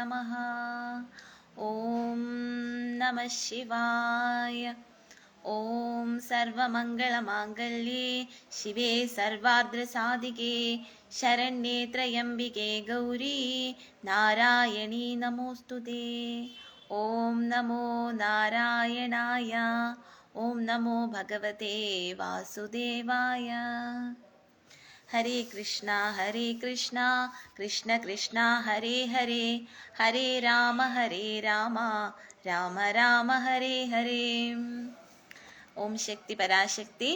നമഃ. ഓം നമഃ ശിവായ. ഓം സർവമംഗളമാംഗല്യേ ശിവേ സർവാർദ്രസാധികേ ശരണ്യേ ത്രയംബികേ ഗൗരീ നാരായണീ നമോസ്തുതേ. ഓം നമോ നാരായണായ. ഓം നമോ ഭഗവതേ വാസുദേവായ. ഹരേ കൃഷ്ണ കൃഷ്ണ കൃഷ്ണ ഹരേ ഹരേ, ഹരേ രാമ രാമ രാമ ഹരേ ഹരേ. ഓം ശക്തി പരാശക്തി.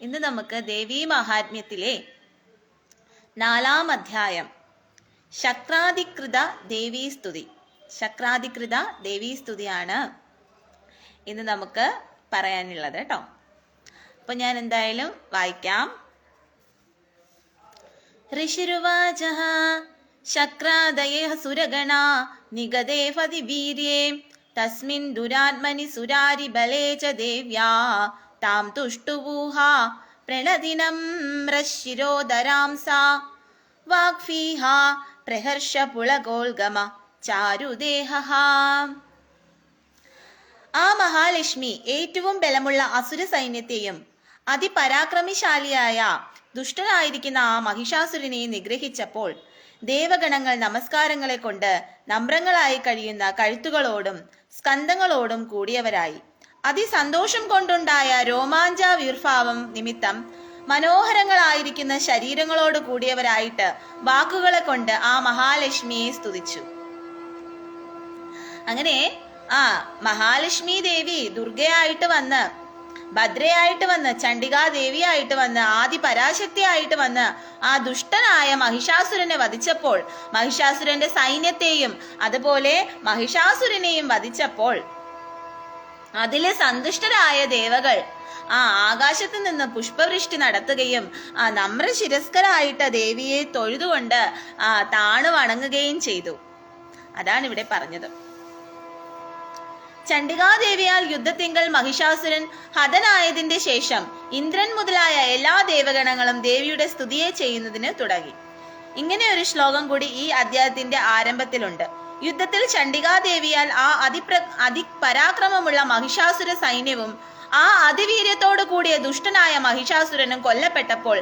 ഇന്ന് നമുക്ക് ദേവീ മഹാത്മ്യത്തിലെ 4-ാം അധ്യായം ശക്രാധികൃത ദേവീസ്തുതി. ശക്രാധികൃത ദേവീസ്തുതിയാണ് ഇന്ന് നമുക്ക് പറയാനുള്ളത് കേട്ടോ. അപ്പൊ ഞാൻ എന്തായാലും വായിക്കാം. ഋഷിരുവാചഃ ശക്രാദയഃ സുരഗണാ നിഗതേ പതിവീര്യേ തസ്മിൻ ദുരാത്മനി സുരാരിബലേ ച ദേവ്യാ താം തുഷ്ടുവൂഹ പ്രണദിനം രശിരോദരാം സാ വാഗ്ഫീഹ പ്രഹർഷ പുളകോൽഗമ ചാരുദേഹഃ. ആ മഹാലക്ഷ്മി ഏറ്റവും ബലമുള്ള അസുര സൈന്യത്തെയും അതിപരാക്രമിശാലിയായ ദുഷ്ടനായിരിക്കുന്ന ആ മഹിഷാസുരനെ നിഗ്രഹിച്ചപ്പോൾ ദേവഗണങ്ങൾ നമസ്കാരങ്ങളെ കൊണ്ട് നമ്രങ്ങളായി കഴിയുന്ന കഴുത്തുകളോടും സ്കന്ധങ്ങളോടും കൂടിയവരായി. അതിസന്തോഷം കൊണ്ടുണ്ടായ രോമാഞ്ചാവിർഭാവം നിമിത്തം മനോഹരങ്ങളായിരിക്കുന്ന ശരീരങ്ങളോട് കൂടിയവരായിട്ട് വാക്കുകളെ കൊണ്ട് ആ മഹാലക്ഷ്മിയെ സ്തുതിച്ചു. അങ്ങനെ ആ മഹാലക്ഷ്മി ദേവി ദുർഗയായിട്ട് വന്ന്, ഭദ്രയായിട്ട് വന്ന്, ചണ്ഡികാദേവിയായിട്ട് വന്ന്, ആദി പരാശക്തിയായിട്ട് വന്ന് ആ ദുഷ്ടനായ മഹിഷാസുരനെ വധിച്ചപ്പോൾ, മഹിഷാസുരന്റെ സൈന്യത്തെയും അതുപോലെ മഹിഷാസുരനെയും വധിച്ചപ്പോൾ അതിലെ സന്തുഷ്ടരായ ദേവകൾ ആ ആകാശത്ത് നിന്ന് പുഷ്പവൃഷ്ടി നടത്തുകയും ആ നമ്രശിരസ്കരായിട്ട് ദേവിയെ തൊഴുതുകൊണ്ട് താണു വണങ്ങുകയും ചെയ്തു. അതാണ് ഇവിടെ പറഞ്ഞത്. ചണ്ഡികാദേവിയാൽ യുദ്ധത്തിങ്കൽ മഹിഷാസുരൻ ഹതനായതിന്റെ ശേഷം ഇന്ദ്രൻ മുതലായ എല്ലാ ദേവഗണങ്ങളും ദേവിയുടെ സ്തുതിയെ ചെയ്യുന്നതിന് തുടങ്ങി. ഇങ്ങനെ ഒരു ശ്ലോകം കൂടി ഈ അധ്യായത്തിന്റെ ആരംഭത്തിലുണ്ട്. യുദ്ധത്തിൽ ചണ്ഡികാദേവിയാൽ ആ അതിപരാക്രമമുള്ള മഹിഷാസുര സൈന്യവും ആ അതിവീര്യത്തോടു കൂടിയ ദുഷ്ടനായ മഹിഷാസുരനും കൊല്ലപ്പെട്ടപ്പോൾ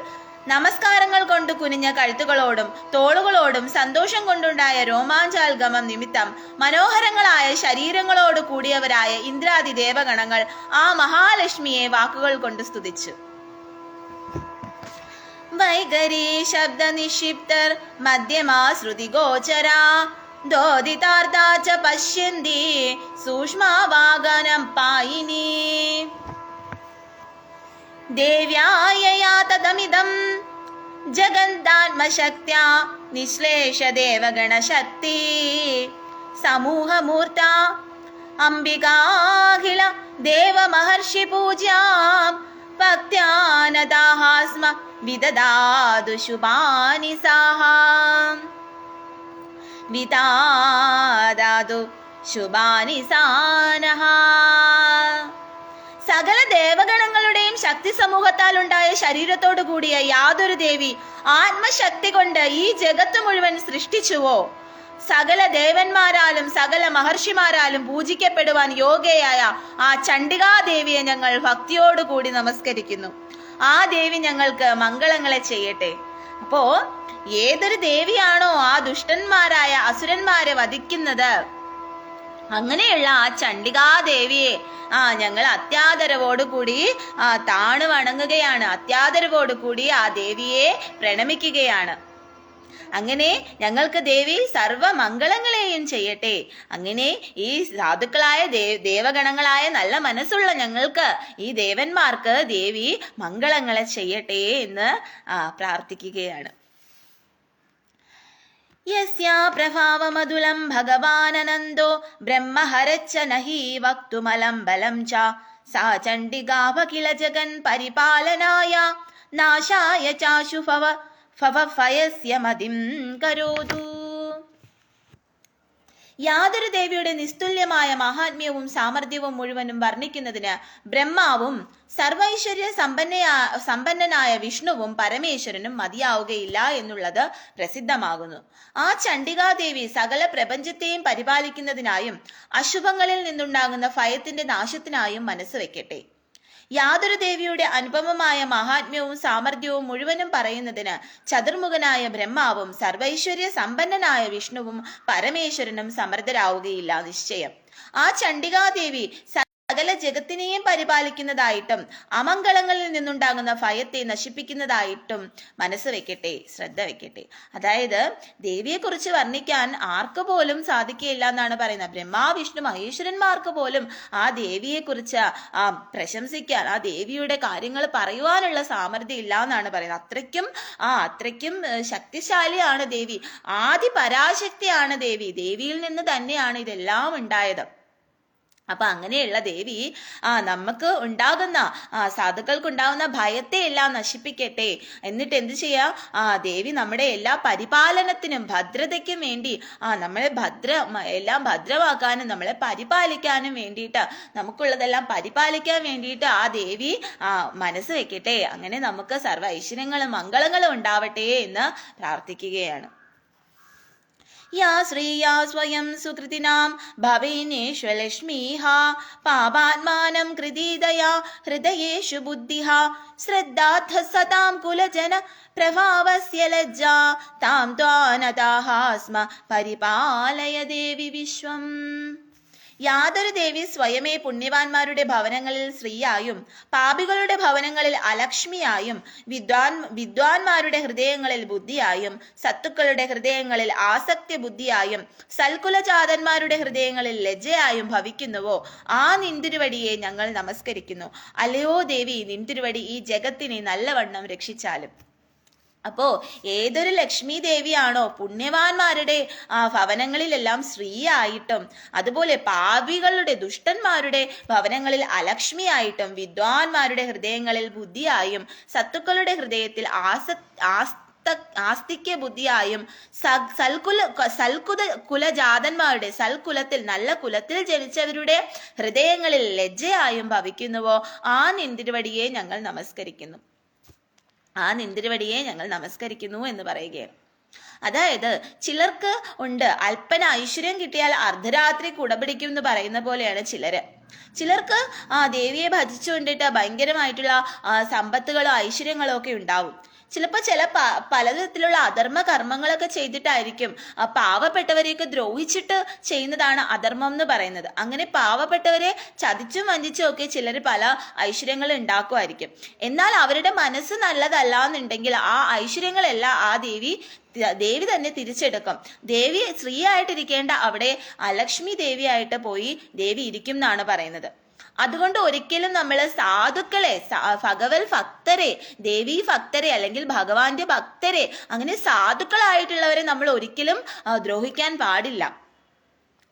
നമസ്കാരങ്ങൾ കൊണ്ട് കുനിഞ്ഞ കഴുത്തുകളോടും തോളുകളോടും സന്തോഷം കൊണ്ടുണ്ടായ രോമാഞ്ചാൽഗമം നിമിത്തം മനോഹരങ്ങളായ ശരീരങ്ങളോട് കൂടിയവരായ ഇന്ദ്രാദി ദേവഗണങ്ങൾ ആ മഹാലക്ഷ്മിയെ വാക്കുകൾ കൊണ്ട് സ്തുതിച്ചു. വൈഖരീ ശബ്ദ നിക്ഷിപ്തർ മധ്യമാ ശ്രുതി ഗോചരാ ദോദിതാർഥാ ച പശ്യന്തി സൂക്ഷ്മാവാഗനം പായിനി ദേവ്യായയാ തദമിദം ജഗന്താത്മശക്ത്യാ നിശ്ലേഷ ദേവഗണശക്തി സമൂഹമൂർത്ത അംബികാഖില ദേവമഹർഷി പൂജ്യാം ഭക്ത്യാനതാഹാസ്മ വിദദാതു ശുഭാനി സാഹാം വിദാദാതു ശുഭാനി സാനഹ. സകല ദേവഗണങ്ങളുടെയും ശക്തി സമൂഹത്താൽ ഉണ്ടായ ശരീരത്തോടു കൂടിയ യാതൊരു ദേവി ആത്മശക്തി കൊണ്ട് ഈ ജഗത്ത് മുഴുവൻ സൃഷ്ടിച്ചുവോ, സകല ദേവന്മാരാലും സകല മഹർഷിമാരാലും പൂജിക്കപ്പെടുവാൻ യോഗ്യയായ ആ ചണ്ഡികാദേവിയെ ഞങ്ങൾ ഭക്തിയോടുകൂടി നമസ്കരിക്കുന്നു. ആ ദേവി ഞങ്ങൾക്ക് മംഗളങ്ങളെ ചെയ്യട്ടെ. അപ്പോ ഏതൊരു ദേവിയാണോ ആ ദുഷ്ടന്മാരായ അസുരന്മാരെ വധിക്കുന്നത്, അങ്ങനെയുള്ള ആ ചണ്ഡികാദേവിയെ ഞങ്ങൾ അത്യാദരവോടുകൂടി താണു വണങ്ങുകയാണ്. അത്യാദരവോടുകൂടി ആ ദേവിയെ പ്രണമിക്കുകയാണ്. അങ്ങനെ ഞങ്ങൾക്ക് ദേവി സർവമംഗളങ്ങളെയും ചെയ്യട്ടെ. അങ്ങനെ ഈ സാധുക്കളായ ദേവഗണങ്ങളായ നല്ല മനസ്സുള്ള ഞങ്ങൾക്ക്, ഈ ദേവന്മാർക്ക് ദേവി മംഗളങ്ങളെ ചെയ്യട്ടെ എന്ന് പ്രാർത്ഥിക്കുകയാണ്. യസ്യാ പ്രഭാവമതുലം ഭഗവാനനന്ദോ ബ്രഹ്മഹരച്ച നഹി വക്തുമലം ബലം ച സാ ചണ്ഡികാഭകില ജഗൻ പരിപാലനായ നാശായ ചാശു ഫവഫയസ്യ മതിം കരോതു. യാതൊരു ദേവിയുടെ നിസ്തുല്യമായ മഹാത്മ്യവും സാമർഥ്യവും മുഴുവനും വർണ്ണിക്കുന്നതിന് ബ്രഹ്മാവും സർവൈശ്വര്യ സമ്പന്നനായ വിഷ്ണുവും പരമേശ്വരനും മതിയാവുകയില്ല എന്നുള്ളത് പ്രസിദ്ധമാകുന്നു. ആ ചണ്ഡികാദേവി സകല പ്രപഞ്ചത്തെയും പരിപാലിക്കുന്നതിനായും അശുഭങ്ങളിൽ നിന്നുണ്ടാകുന്ന ഭയത്തിന്റെ നാശത്തിനായും മനസ്സ് വെക്കട്ടെ. യാതൊരു ദേവിയുടെ അനുപമമായ മഹാത്മ്യവും സാമർഥ്യവും മുഴുവനും പറയുന്നതിന് ചതുർമുഖനായ ബ്രഹ്മാവും സർവൈശ്വര്യ സമ്പന്നനായ വിഷ്ണുവും പരമേശ്വരനും സമർത്ഥരാവുകയില്ല നിശ്ചയം. ആ ചണ്ഡികാദേവി സകല ജഗത്തിനെയും പരിപാലിക്കുന്നതായിട്ടും അമംഗളങ്ങളിൽ നിന്നുണ്ടാകുന്ന ഭയത്തെ നശിപ്പിക്കുന്നതായിട്ടും മനസ്സ് വെക്കട്ടെ, ശ്രദ്ധ വെക്കട്ടെ. അതായത് ദേവിയെ കുറിച്ച് വർണ്ണിക്കാൻ ആർക്ക് പോലും സാധിക്കുകയില്ല എന്നാണ് പറയുന്നത്. ബ്രഹ്മാ വിഷ്ണു മഹേശ്വരന്മാർക്ക് പോലും ആ ദേവിയെ കുറിച്ച് പ്രശംസിക്കാൻ, ആ ദേവിയുടെ കാര്യങ്ങൾ പറയുവാനുള്ള സാമർഥ്യം ഇല്ല എന്നാണ് പറയുന്നത്. അത്രയ്ക്കും ശക്തിശാലിയാണ് ദേവി. ആദി പരാശക്തിയാണ് ദേവി. ദേവിയിൽ നിന്ന് തന്നെയാണ് ഇതെല്ലാം ഉണ്ടായത്. അപ്പൊ അങ്ങനെയുള്ള ദേവി നമുക്ക് ഉണ്ടാകുന്ന സാധുക്കൾക്കുണ്ടാകുന്ന ഭയത്തെ എല്ലാം നശിപ്പിക്കട്ടെ. എന്നിട്ട് എന്ത് ചെയ്യാ? ദേവി നമ്മുടെ എല്ലാ പരിപാലനത്തിനും ഭദ്രതയ്ക്കും വേണ്ടി നമ്മളെ എല്ലാം ഭദ്രമാക്കാനും നമ്മളെ പരിപാലിക്കാനും വേണ്ടിയിട്ട്, നമുക്കുള്ളതെല്ലാം പരിപാലിക്കാൻ വേണ്ടിയിട്ട് ആ ദേവി മനസ്സ് വെക്കട്ടെ. അങ്ങനെ നമുക്ക് സർവ്വ ഐശ്വര്യങ്ങളും മംഗളങ്ങളും ഉണ്ടാവട്ടെ എന്ന് പ്രാർത്ഥിക്കുകയാണ്. या श्रिया स्वयं सुकृतिनां भवेन्येष्वलक्ष्मीः पापात्मानं कृतिदया हृदयेषु बुद्धिः श्रद्धार्थ सतां कुलजन प्रभावस्य लज्जा तां त्वानताः स्म परिपालय देवि विश्वम्. യാതൊരു ദേവി സ്വയമേ പുണ്യവാന്മാരുടെ ഭവനങ്ങളിൽ സ്ത്രീയായും പാപികളുടെ ഭവനങ്ങളിൽ അലക്ഷ്മിയായും വിദ്വാൻമാരുടെ ഹൃദയങ്ങളിൽ ബുദ്ധിയായും സത്തുക്കളുടെ ഹൃദയങ്ങളിൽ ആസക്തി ബുദ്ധിയായും സൽകുലജാതന്മാരുടെ ഹൃദയങ്ങളിൽ ലജ്ജയായും ഭവിക്കുന്നുവോ ആ നിന്തിരുവടിയെ ഞങ്ങൾ നമസ്കരിക്കുന്നു. അല്ലയോ ദേവി, നിന്തിരുവടി ഈ ജഗത്തിനെ നല്ലവണ്ണം രക്ഷിച്ചാലും. അപ്പോ ഏതൊരു ലക്ഷ്മി ദേവിയാണോ പുണ്യവാന്മാരുടെ ഭവനങ്ങളിലെല്ലാം സ്ത്രീയായിട്ടും അതുപോലെ പാപികളുടെ ദുഷ്ടന്മാരുടെ ഭവനങ്ങളിൽ അലക്ഷ്മിയായിട്ടും വിദ്വാൻമാരുടെ ഹൃദയങ്ങളിൽ ബുദ്ധിയായും സത്തുക്കളുടെ ഹൃദയത്തിൽ ആസ്തിക്യ ബുദ്ധിയായും കുലജാതന്മാരുടെ സൽകുലത്തിൽ നല്ല കുലത്തിൽ ജനിച്ചവരുടെ ഹൃദയങ്ങളിൽ ലജ്ജയായും ഭവിക്കുന്നുവോ ആ നിന്തിരുവടിയെ ഞങ്ങൾ നമസ്കരിക്കുന്നു. ആ നിന്തിരുവടിയെ ഞങ്ങൾ നമസ്കരിക്കുന്നു എന്ന് പറയുകയാണ്. അതായത് ചിലർക്ക് ഉണ്ട് അല്പന ഐശ്വര്യം കിട്ടിയാൽ അർദ്ധരാത്രി കുടപിടിക്കും എന്ന് പറയുന്ന പോലെയാണ് ചിലർക്ക് ദേവിയെ ഭജിച്ചുകൊണ്ടിട്ട് ഭയങ്കരമായിട്ടുള്ള സമ്പത്തുകളോ ഐശ്വര്യങ്ങളോ ഒക്കെ ഉണ്ടാവും. ചിലപ്പോൾ പലതരത്തിലുള്ള അധർമ്മ കർമ്മങ്ങളൊക്കെ ചെയ്തിട്ടായിരിക്കും. പാവപ്പെട്ടവരെയൊക്കെ ദ്രോഹിച്ചിട്ട് ചെയ്യുന്നതാണ് അധർമ്മം എന്ന് പറയുന്നത്. അങ്ങനെ പാവപ്പെട്ടവരെ ചതിച്ചും വഞ്ചിച്ചും ഒക്കെ ചിലർ പല ഐശ്വര്യങ്ങൾ ഉണ്ടാക്കുമായിരിക്കും. എന്നാൽ അവരുടെ മനസ്സ് നല്ലതല്ല എന്നുണ്ടെങ്കിൽ ആ ഐശ്വര്യങ്ങളെല്ലാം ആ ദേവി തന്നെ തിരിച്ചെടുക്കും. ദേവി സ്ത്രീയായിട്ടിരിക്കേണ്ട അവിടെ അലക്ഷ്മി ദേവിയായിട്ട് പോയി ദേവി ഇരിക്കും എന്നാണ് പറയുന്നത്. അതുകൊണ്ട് ഒരിക്കലും നമ്മൾ സാധുക്കളെ, ഭഗവത് ഭക്തരെ, ദേവി ഭക്തരെ അല്ലെങ്കിൽ ഭഗവാന്റെ ഭക്തരെ, അങ്ങനെ സാധുക്കളായിട്ടുള്ളവരെ നമ്മൾ ഒരിക്കലും ദ്രോഹിക്കാൻ പാടില്ല.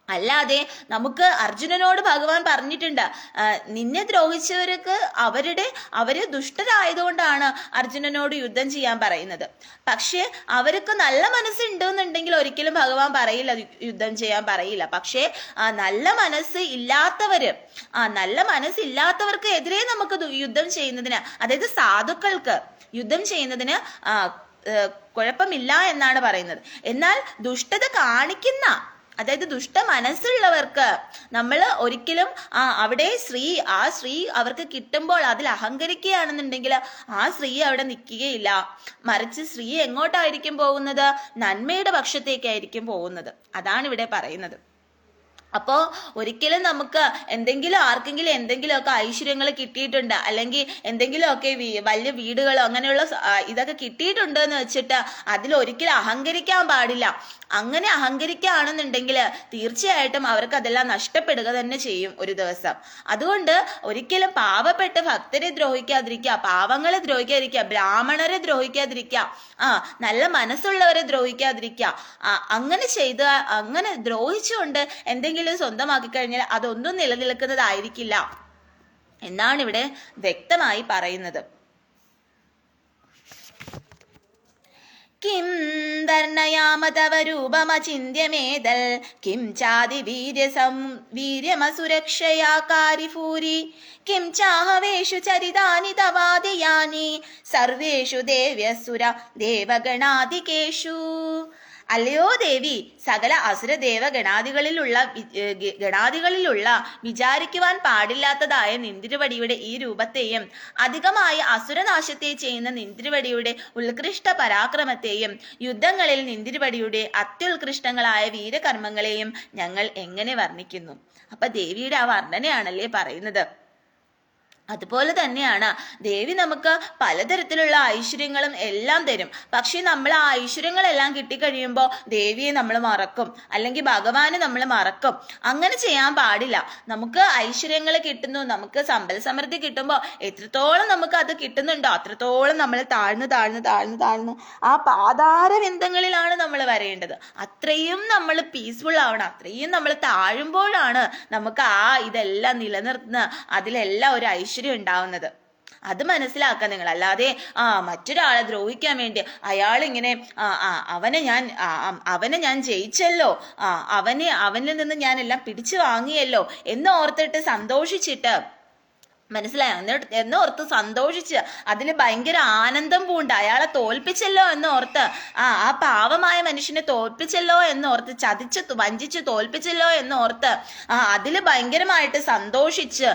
അല്ലാതെ നമുക്ക് അർജുനനോട് ഭഗവാൻ പറഞ്ഞിട്ടുണ്ട്, നിന്നെ ദ്രോഹിച്ചവർക്ക് അവര് ദുഷ്ടരായതുകൊണ്ടാണ് അർജുനനോട് യുദ്ധം ചെയ്യാൻ പറയുന്നത്. പക്ഷെ അവർക്ക് നല്ല മനസ്സുണ്ടെന്നുണ്ടെങ്കിൽ ഒരിക്കലും ഭഗവാൻ പറയില്ല, യുദ്ധം ചെയ്യാൻ പറയില്ല. പക്ഷേ നല്ല മനസ്സില്ലാത്തവർക്ക് എതിരെ നമുക്ക് യുദ്ധം ചെയ്യുന്നതിന്, അതായത് സാധുക്കൾക്ക് യുദ്ധം ചെയ്യുന്നതിന് കുഴപ്പമില്ല എന്നാണ് പറയുന്നത്. എന്നാൽ ദുഷ്ടത കാണിക്കുന്ന, അതായത് ദുഷ്ട മനസ്സുള്ളവർക്ക് നമ്മൾ ഒരിക്കലും അവിടെ ആ സ്ത്രീ അവർക്ക് കിട്ടുമ്പോൾ അതിൽ അഹങ്കരിക്കുകയാണെന്നുണ്ടെങ്കിൽ ആ സ്ത്രീ അവിടെ നിൽക്കുകയില്ല. മറിച്ച് സ്ത്രീ എങ്ങോട്ടായിരിക്കും പോകുന്നത്? നന്മയുടെ പക്ഷത്തേക്കായിരിക്കും പോകുന്നത്. അതാണ് ഇവിടെ പറയുന്നത്. അപ്പോ ഒരിക്കലും നമുക്ക് ആർക്കെങ്കിലും എന്തെങ്കിലുമൊക്കെ ഐശ്വര്യങ്ങൾ കിട്ടിയിട്ടുണ്ട്, അല്ലെങ്കിൽ എന്തെങ്കിലുമൊക്കെ വലിയ വീടുകളോ അങ്ങനെയുള്ള ഇതൊക്കെ കിട്ടിയിട്ടുണ്ട് എന്ന് വെച്ചിട്ട് അതിലൊരിക്കലും അഹങ്കരിക്കാൻ പാടില്ല. അങ്ങനെ അഹങ്കരിക്കുകയാണെന്നുണ്ടെങ്കിൽ തീർച്ചയായിട്ടും അവർക്ക് അതെല്ലാം നഷ്ടപ്പെടുക തന്നെ ചെയ്യും ഒരു ദിവസം. അതുകൊണ്ട് ഒരിക്കലും പാവപ്പെട്ട ഭക്തരെ ദ്രോഹിക്കാതിരിക്കുക, പാവങ്ങളെ ദ്രോഹിക്കാതിരിക്കുക, ബ്രാഹ്മണരെ ദ്രോഹിക്കാതിരിക്കുക, നല്ല മനസ്സുള്ളവരെ ദ്രോഹിക്കാതിരിക്കുക. അങ്ങനെ ദ്രോഹിച്ചുകൊണ്ട് എന്തെങ്കിലും സ്വന്തമാക്കി കഴിഞ്ഞാൽ അതൊന്നും നിലനിൽക്കുന്നതായിരിക്കില്ല എന്നാണ് ഇവിടെ വ്യക്തമായി പറയുന്നത്. കിം വർണ്ണയാമ തവ രൂപമചിന്യമേതൽ കിം ചാതി വീര്യമസുരക്ഷയാ കാരിഭൂരി കിം ചാഹവേഷു ചരിതാനി തവാദിയാനി സർവേഷു ദേവ്യസുര ദേവഗണാദികേഷു. അല്ലയോ ദേവി, സകല അസുര ഗണാദികളിലുള്ള വിചാരിക്കുവാൻ പാടില്ലാത്തതായ നിന്തിരുവടിയുടെ ഈ രൂപത്തെയും അധികമായി അസുരനാശത്തെ ചെയ്യുന്ന നിന്തിരുവടിയുടെ ഉത്കൃഷ്ട പരാക്രമത്തെയും യുദ്ധങ്ങളിൽ നിന്തിരുവടിയുടെ അത്യുത്കൃഷ്ടങ്ങളായ വീരകർമ്മങ്ങളെയും ഞങ്ങൾ എങ്ങനെ വർണ്ണിക്കുന്നു? അപ്പൊ ദേവിയുടെ ആ വർണ്ണനയാണല്ലേ പറയുന്നത്. അതുപോലെ തന്നെയാണ് ദേവി നമുക്ക് പലതരത്തിലുള്ള ഐശ്വര്യങ്ങളും എല്ലാം തരും. പക്ഷെ നമ്മൾ ആ ഐശ്വര്യങ്ങളെല്ലാം കിട്ടിക്കഴിയുമ്പോൾ ദേവിയെ നമ്മൾ മറക്കും, അല്ലെങ്കിൽ ഭഗവാനെ നമ്മൾ മറക്കും. അങ്ങനെ ചെയ്യാൻ പാടില്ല. നമുക്ക് ഐശ്വര്യങ്ങൾ കിട്ടുന്നു, നമുക്ക് സമ്പൽ സമൃദ്ധി കിട്ടുമ്പോൾ എത്രത്തോളം നമുക്ക് അത് കിട്ടുന്നുണ്ടോ അത്രത്തോളം നമ്മൾ താഴ്ന്നു താഴ്ന്നു താഴ്ന്നു താഴ്ന്നു ആ പാതാരവിന്ദങ്ങളിലാണ് നമ്മൾ വരേണ്ടത്. അത്രയും നമ്മൾ പീസ്ഫുൾ ആവണം. അത്രയും നമ്മൾ താഴുമ്പോഴാണ് നമുക്ക് ആ ഇതെല്ലാം നിലനിർത്തുന്ന അതിലെല്ലാം ഒരു ഐശ്വര്യം ഉണ്ടാവുന്നത്. അത് മനസ്സിലാക്കുക നിങ്ങൾ. അല്ലാതെ മറ്റൊരാളെ ദ്രോഹിക്കാൻ വേണ്ടി അയാളിങ്ങനെ അവനെ ഞാൻ ജയിച്ചല്ലോ, അവനിൽ നിന്ന് ഞാൻ എല്ലാം പിടിച്ചു വാങ്ങിയല്ലോ എന്ന് ഓർത്തിട്ട് സന്തോഷിച്ചിട്ട്, മനസ്സിലായോ, എന്നോർത്ത് സന്തോഷിച്ച് അതിൽ ഭയങ്കര ആനന്ദം പൂണ്ട് അയാളെ തോൽപ്പിച്ചല്ലോ എന്നോർത്ത്, ആ പാവമായ മനുഷ്യനെ തോൽപ്പിച്ചല്ലോ എന്നോർത്ത്, വഞ്ചിച്ച് തോൽപ്പിച്ചല്ലോ എന്നോർത്ത് അതിൽ ഭയങ്കരമായിട്ട് സന്തോഷിച്ച്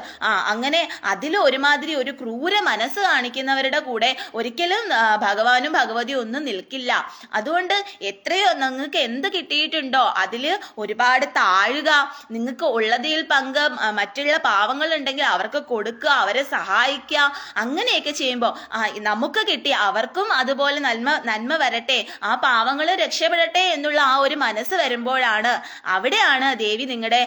അങ്ങനെ അതിൽ ഒരുമാതിരി ഒരു ക്രൂര മനസ്സ് കാണിക്കുന്നവരുടെ കൂടെ ഒരിക്കലും ഭഗവാനും ഭഗവതിയും ഒന്നും നിൽക്കില്ല. അതുകൊണ്ട് എത്രയോ നിങ്ങൾക്ക് എന്ത് കിട്ടിയിട്ടുണ്ടോ അതിൽ ഒരുപാട് താഴുക. നിങ്ങൾക്ക് ഉള്ളതിൽ പങ്ക് മറ്റുള്ള പാവങ്ങൾ ഉണ്ടെങ്കിൽ അവർക്ക് കൊടുക്കുക, അവരെ സഹായിക്കുക. അങ്ങനെയൊക്കെ ചെയ്യുമ്പോൾ നമുക്ക് കിട്ടി അവർക്കും അതുപോലെ നന്മ വരട്ടെ, ആ പാവങ്ങൾ രക്ഷപ്പെടട്ടെ എന്നുള്ള ആ ഒരു മനസ്സ് വരുമ്പോഴാണ് അവിടെയാണ് ദേവി നിങ്ങളുടെ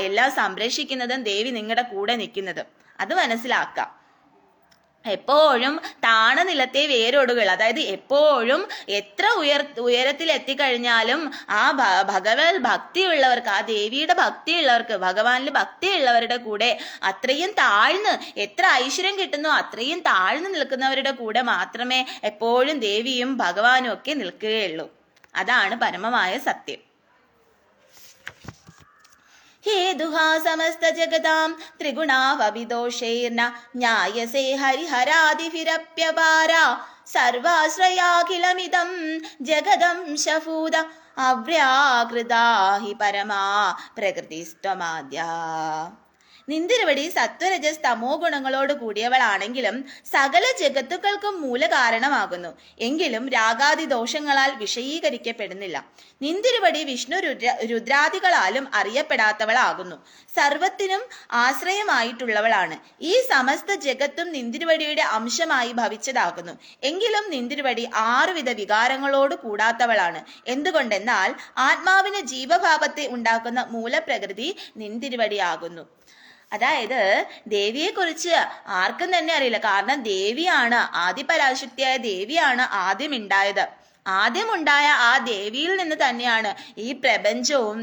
എല്ലാം സംരക്ഷിക്കുന്നതും ദേവി നിങ്ങളുടെ കൂടെ നിൽക്കുന്നതും. അത് മനസ്സിലാക്കാം. എപ്പോഴും താണനിലത്തെ വേരോടുകൾ, അതായത് എപ്പോഴും എത്ര ഉയരത്തിൽ എത്തിക്കഴിഞ്ഞാലും ആ ഭഗവത് ഭക്തിയുള്ളവർക്ക്, ആ ദേവിയുടെ ഭക്തിയുള്ളവർക്ക്, ഭഗവാനിൽ ഭക്തിയുള്ളവരുടെ കൂടെ അത്രയും താഴ്ന്ന് എത്ര ഐശ്വര്യം കിട്ടുന്നു അത്രയും താഴ്ന്നു നിൽക്കുന്നവരുടെ കൂടെ മാത്രമേ എപ്പോഴും ദേവിയും ഭഗവാനും ഒക്കെ നിൽക്കുകയുള്ളൂ. അതാണ് പരമമായ സത്യം. हेदुहा समस्त जगदां त्रिगुणावविदोषैर्न न्यायसे हरिहरादिभिरप्यपारा सर्वाश्रयाखिलमिदं जगदंशभूत अव्याकृता हि परमा प्रकृतिस्त्वमाद्या. നിന്തിരുവടി സത്വരജസ് തമോ ഗുണങ്ങളോട് കൂടിയവളാണെങ്കിലും സകല ജഗത്തുക്കൾക്കും മൂലകാരണമാകുന്നു. എങ്കിലും രാഗാദി ദോഷങ്ങളാൽ വിഷയീകരിക്കപ്പെടുന്നില്ല. നിന്തിരുവടി വിഷ്ണു രുദ്രാദികളാലും അറിയപ്പെടാത്തവളാകുന്നു. സർവത്തിനും ആശ്രയമായിട്ടുള്ളവളാണ്. ഈ സമസ്ത ജഗത്തും നിന്തിരുവടിയുടെ അംശമായി ഭവിച്ചതാകുന്നു. എങ്കിലും നിന്തിരുവടി 6 വിധ വികാരങ്ങളോട് കൂടാത്തവളാണ്. എന്തുകൊണ്ടെന്നാൽ ആത്മാവിന് ജീവഭാവത്തെ ഉണ്ടാക്കുന്ന മൂലപ്രകൃതി നിന്തിരുവടിയാകുന്നു. അതായത് ദേവിയെ കുറിച്ച് ആർക്കും തന്നെ അറിയില്ല. കാരണം ദേവിയാണ്, ആദിപരാശക്തിയായ ദേവിയാണ് ആദ്യം ഉണ്ടായത്. ആദ്യമുണ്ടായ ആ ദേവിയിൽ നിന്ന് തന്നെയാണ് ഈ പ്രപഞ്ചവും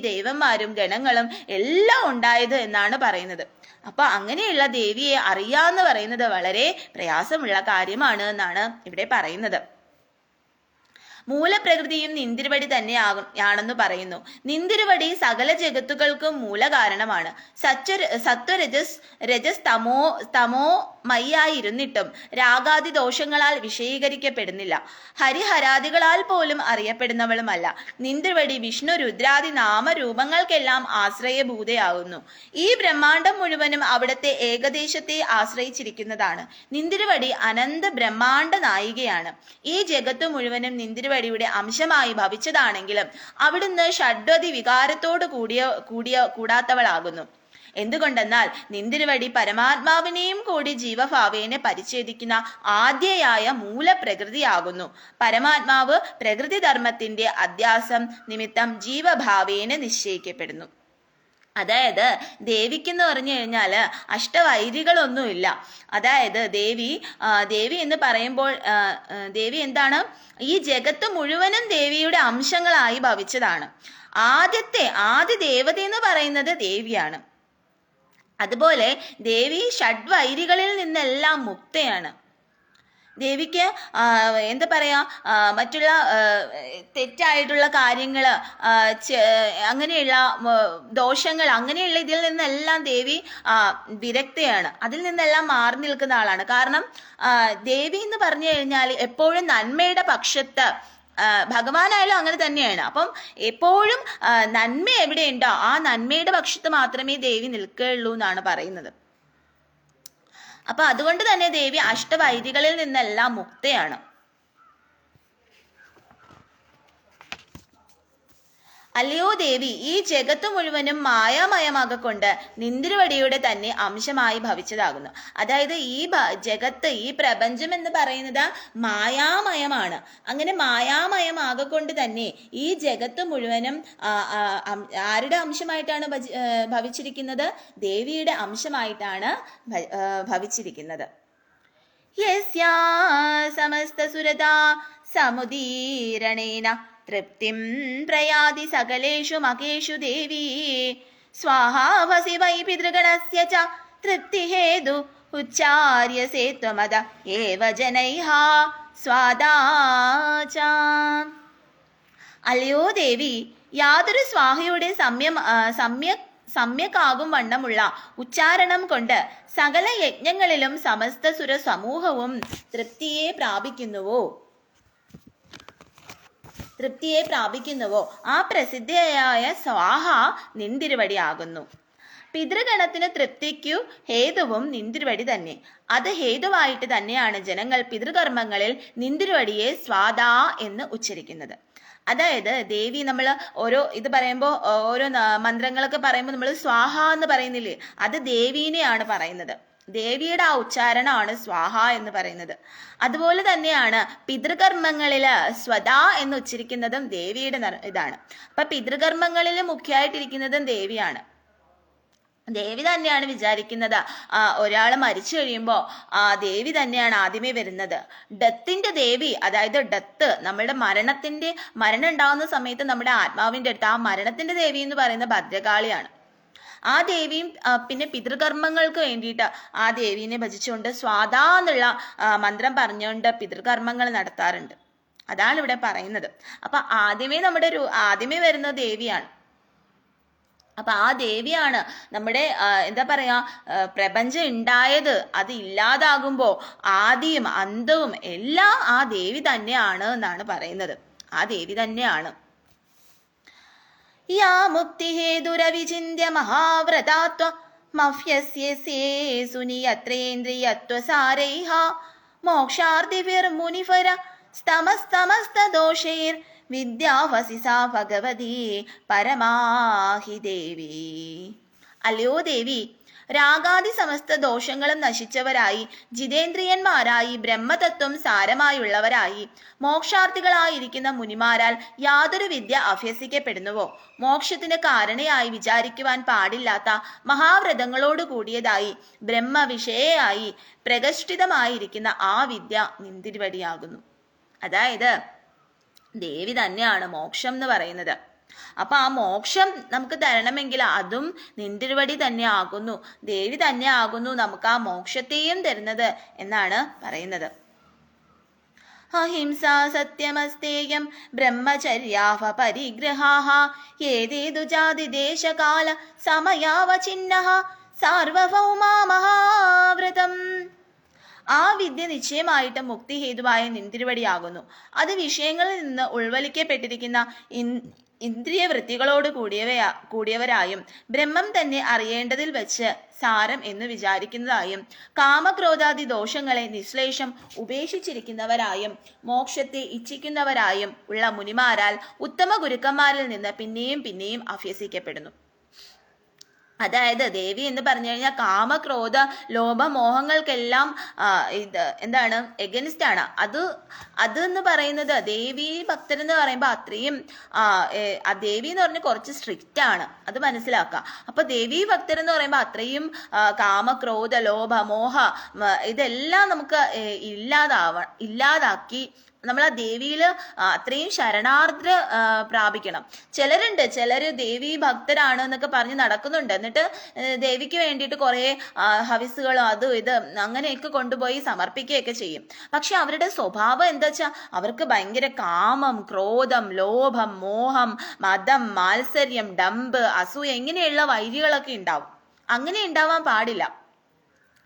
ദേവന്മാരും ഗണങ്ങളും എല്ലാം ഉണ്ടായത് എന്നാണ് പറയുന്നത്. അപ്പൊ അങ്ങനെയുള്ള ദേവിയെ അറിയാന്ന് പറയുന്നത് വളരെ പ്രയാസമുള്ള കാര്യമാണ് എന്നാണ് ഇവിടെ പറയുന്നത്. മൂലപ്രകൃതിയും നിന്തിരുവടി തന്നെയാണെന്ന് പറയുന്നു. നിന്തിരുവടി സകല ജഗത്തുകൾക്കും മൂലകാരണമാണ്. രജസ് തമോ മയ്യായിരുന്നിട്ടും രാഗാദി ദോഷങ്ങളാൽ വിഷയീകരിക്കപ്പെടുന്നില്ല. ഹരിഹരാദികളാൽ പോലും അറിയപ്പെടുന്നവളുമല്ല. നിന്തിരുവടി വിഷ്ണു രുദ്രാദി നാമരൂപങ്ങൾക്കെല്ലാം ആശ്രയഭൂതയാകുന്നു. ഈ ബ്രഹ്മാണ്ടം മുഴുവനും അവിടുത്തെ ഏകദേശത്തെ ആശ്രയിച്ചിരിക്കുന്നതാണ്. നിന്തിരുവടി അനന്ത ബ്രഹ്മാണ്ട നായികയാണ്. ഈ ജഗത്ത് മുഴുവനും നിന്തിരുവടിയുടെ അംശമായി ഭവിച്ചതാണെങ്കിലും അവിടുന്ന് ഷഡ്വതി വികാരത്തോട് കൂടാത്തവളാകുന്നു. എന്തുകൊണ്ടെന്നാൽ നിന്തിരുവടി പരമാത്മാവിനെയും കൂടി ജീവഭാവേനെ പരിച്ഛേദിക്കുന്ന ആദ്യയായ മൂലപ്രകൃതിയാകുന്നു. പരമാത്മാവ് പ്രകൃതി ധർമ്മത്തിന്റെ അധ്യാസം നിമിത്തം ജീവഭാവേനെ നിശ്ചയിക്കപ്പെടുന്നു. അതായത് ദേവിക്കെന്ന് പറഞ്ഞു കഴിഞ്ഞാൽ അഷ്ടവൈരികളൊന്നുമില്ല. അതായത് ദേവി എന്ന് പറയുമ്പോൾ ദേവി എന്താണ്? ഈ ജഗത്ത് മുഴുവനും ദേവിയുടെ അംശങ്ങളായി ഭവിച്ചതാണ്. ആദ്യ ദേവത എന്ന് പറയുന്നത് ദേവിയാണ്. അതുപോലെ ദേവി ഷഡ്വൈരികളിൽ നിന്നെല്ലാം മുക്തയാണ്. ദേവിക്ക് എന്താ പറയാ, മറ്റുള്ള തെറ്റായിട്ടുള്ള കാര്യങ്ങൾ, അങ്ങനെയുള്ള ദോഷങ്ങൾ, അങ്ങനെയുള്ള ഇതിൽ നിന്നെല്ലാം ദേവി വിരക്തയാണ്. അതിൽ നിന്നെല്ലാം മാറി നിൽക്കുന്ന ആളാണ്. കാരണം ദേവി എന്ന് പറഞ്ഞു കഴിഞ്ഞാൽ എപ്പോഴും നന്മയുടെ പക്ഷത്ത്, ഭഗവാനായാലും അങ്ങനെ തന്നെയാണ്. അപ്പം എപ്പോഴും നന്മ എവിടെയുണ്ടോ ആ നന്മയുടെ പക്ഷത്ത് മാത്രമേ ദേവി നിൽക്കുകയുള്ളൂ എന്നാണ് പറയുന്നത്. അപ്പൊ അതുകൊണ്ട് തന്നെ ദേവി അഷ്ടവൈരികളിൽ നിന്നെല്ലാം മുക്തയാണ്. അല്ലയോ ദേവി, ഈ ജഗത്ത് മുഴുവനും മായാമയമാകൊണ്ട് നിന്തിരുവടിയുടെ തന്നെ അംശമായി ഭവിച്ചതാകുന്നു. അതായത് ഈ ജഗത്ത്, ഈ പ്രപഞ്ചം എന്ന് പറയുന്നത് മായാമയമാണ്. അങ്ങനെ മായാമയമാകൊണ്ട് തന്നെ ഈ ജഗത്ത് മുഴുവനും ആരുടെ അംശമായിട്ടാണ് ഭവിച്ചിരിക്കുന്നത്? ദേവിയുടെ അംശമായിട്ടാണ് ഭവിച്ചിരിക്കുന്നത്. യസ്യാ സമസ്ത സുരതാ സമുദീരണേന തൃപ്തിം പ്രയാതി സകലേഷു മകേഷു ദേവി സ്വാഹാവസി വൈ പിതൃഗണസ്യ ച തൃപ്തിഹേതു ഉച്ചാര്യസേ ത്വമദ ഏവ ജനൈഃ സ്വാദാച. അല്ലയോ ദേവി, യാതൊരു സ്വാഹയുടെ സമ്യക്കാകും വണ്ണമുള്ള ഉച്ചാരണം കൊണ്ട് സകല യജ്ഞങ്ങളിലും സമസ്ത സുര സമൂഹവും തൃപ്തിയെ പ്രാപിക്കുന്നുവോ ആ പ്രസിദ്ധയായ സ്വാഹ നിന്തിരുവടിയാകുന്നു. പിതൃഗണത്തിന് തൃപ്തിക്കു ഹേതുവും നിന്തിരുവടി തന്നെ. അത് ഹേതുവായിട്ട് തന്നെയാണ് ജനങ്ങൾ പിതൃകർമ്മങ്ങളിൽ നിന്തിരുവടിയെ സ്വാദാ എന്ന് ഉച്ചരിക്കുന്നത്. അതായത് ദേവി, നമ്മൾ ഓരോ ഇത് പറയുമ്പോൾ, ഓരോ മന്ത്രങ്ങളൊക്കെ പറയുമ്പോൾ നമ്മൾ സ്വാഹ എന്ന് പറയുന്നില്ലേ, അത് ദേവീനെയാണ് പറയുന്നത്. ദേവിയുടെ ആ ഉച്ചാരണമാണ് സ്വാഹ എന്ന് പറയുന്നത്. അതുപോലെ തന്നെയാണ് പിതൃകർമ്മങ്ങളില് സ്വദാ എന്ന് ഉച്ചരിക്കുന്നതും ദേവിയുടെ ഇതാണ്. അപ്പൊ പിതൃകർമ്മങ്ങളിൽ മുഖ്യമായിട്ടിരിക്കുന്നതും ദേവിയാണ്. ദേവി തന്നെയാണ് വിചാരിക്കുന്നത്. ഒരാൾ മരിച്ചു കഴിയുമ്പോൾ ദേവി തന്നെയാണ് ആദ്യമേ വരുന്നത്. ഡെത്തിന്റെ ദേവി, അതായത് ഡെത്ത്, നമ്മളുടെ മരണം ഉണ്ടാകുന്ന സമയത്ത് നമ്മുടെ ആത്മാവിന്റെ അടുത്ത് ആ മരണത്തിന്റെ ദേവി എന്ന് പറയുന്ന ഭദ്രകാളിയാണ്. ആ ദേവിയും പിന്നെ പിതൃകർമ്മങ്ങൾക്ക് വേണ്ടിയിട്ട് ആ ദേവീനെ ഭജിച്ചുകൊണ്ട് സ്വാദാ എന്നുള്ള മന്ത്രം പറഞ്ഞുകൊണ്ട് പിതൃകർമ്മങ്ങൾ നടത്താറുണ്ട്. അതാണ് ഇവിടെ പറയുന്നത്. അപ്പൊ ആദ്യമേ വരുന്ന ദേവിയാണ്. അപ്പൊ ആ ദേവിയാണ് നമ്മുടെ എന്താ പറയാ, പ്രപഞ്ചം ഉണ്ടായത്. അത് ഇല്ലാതാകുമ്പോ ആദിയും അന്തവും എല്ലാം ആ ദേവി തന്നെയാണ് എന്നാണ് പറയുന്നത്. ആ ദേവി തന്നെയാണ്. യാ മുക്തിഹേതുരവിചിന്യ മഹാവ്രതാത്വ മഫ്യസ്യേസുനിയത്രേന്ദ്രിയത്വസാരൈഃ മോക്ഷാർത്തിഭിർമുനിഫര സ്തമസ്തമസ്തദോഷൈർ വിദ്യാവസി സാ ഭഗവതി പരമാഹി ദേവി. അല്ലയോ ദേവി, രാഗാദി സമസ്ത ദോഷങ്ങളും നശിച്ചവരായി, ജിതേന്ദ്രിയന്മാരായി, ബ്രഹ്മതത്വം സാരമായുള്ളവരായി, മോക്ഷാർത്ഥികളായിരിക്കുന്ന മുനിമാരാൽ യാതൊരു വിദ്യ അഭ്യസിക്കപ്പെടുന്നുവോ, മോക്ഷത്തിന് കാരണയായി വിചാരിക്കുവാൻ പാടില്ലാത്ത മഹാവ്രതങ്ങളോട് കൂടിയതായി, ബ്രഹ്മവിഷയയായി പ്രകഷ്ഠിതമായിരിക്കുന്ന ആ വിദ്യ നിന്തിരുവടിയാകുന്നു. അതായത് ദേവി തന്നെയാണ് മോക്ഷം എന്ന് പറയുന്നത്. അപ്പൊ ആ മോക്ഷം നമുക്ക് തരണമെങ്കിൽ അതും നിന്തിരുവടി തന്നെ ആകുന്നു, ദേവി തന്നെ ആകുന്നു നമുക്ക് ആ മോക്ഷത്തെയും തരുന്നത് എന്നാണ് പറയുന്നത്. അഹിംസാ സത്യമസ്തേയം ബ്രഹ്മചര്യാഹ പരിഗ്രഹാഃ ഏതേതു ജാതി ദേശകാല സമയാവചിന്നഃ സാർവഭൗമാ മഹാവ്രതം. ആ വിദ്യ നിശ്ചയമായിട്ട് മുക്തിഹേതുവായ നിന്തിരുവടിയാകുന്നു. അത് വിഷയങ്ങളിൽ നിന്ന് ഉൾവലിക്കപ്പെട്ടിരിക്കുന്ന ഇന്ദ്രിയ വൃത്തികളോട് കൂടിയവരായും ബ്രഹ്മം തന്നെ അറിയേണ്ടതിൽ വെച്ച് സാരം എന്ന് വിചാരിക്കുന്നതായും കാമക്രോധാദി ദോഷങ്ങളെ നിശ്ലേഷം ഉപേക്ഷിച്ചിരിക്കുന്നവരായും മോക്ഷത്തെ ഇച്ഛിക്കുന്നവരായും ഉള്ള മുനിമാരാൽ ഉത്തമ ഗുരുക്കന്മാരിൽ നിന്ന് പിന്നെയും പിന്നെയും അഭ്യസിക്കപ്പെടുന്നു. അതായത് ദേവി എന്ന് പറഞ്ഞു കഴിഞ്ഞാൽ കാമക്രോധ ലോഭമോഹങ്ങൾക്കെല്ലാം എന്താണ് എഗനിസ്റ്റ് ആണ്. എന്ന് പറയുന്നത് ദേവി ഭക്തരെന്ന് പറയുമ്പോൾ അത്രയും ദേവി എന്ന് പറഞ്ഞാൽ കുറച്ച് സ്ട്രിക്റ്റ് ആണ്, അത് മനസ്സിലാക്കുക. അപ്പൊ ദേവി ഭക്തരെന്ന് പറയുമ്പോൾ അത്രയും കാമക്രോധ ലോഭ മോഹ ഇതെല്ലാം നമുക്ക് ഇല്ലാതാക്കി നമ്മൾ ആ ദേവിയിൽ അത്രയും ശരണാർദ്ര പ്രാപിക്കണം. ചിലര് ദേവി ഭക്തരാണ് എന്നൊക്കെ പറഞ്ഞ് നടക്കുന്നുണ്ട്. എന്നിട്ട് ദേവിക്ക് വേണ്ടിയിട്ട് കുറേ ഹവിസുകളും അതും ഇത് അങ്ങനെയൊക്കെ കൊണ്ടുപോയി സമർപ്പിക്കുകയൊക്കെ ചെയ്യും. പക്ഷെ അവരുടെ സ്വഭാവം എന്താ വെച്ചാൽ അവർക്ക് ഭയങ്കര കാമം, ക്രോധം, ലോഭം, മോഹം, മതം, മാത്സര്യം, ഡംബ്, അസൂയ ഇങ്ങനെയുള്ള വൈരികളൊക്കെ ഉണ്ടാവും. അങ്ങനെ ഉണ്ടാവാൻ പാടില്ല.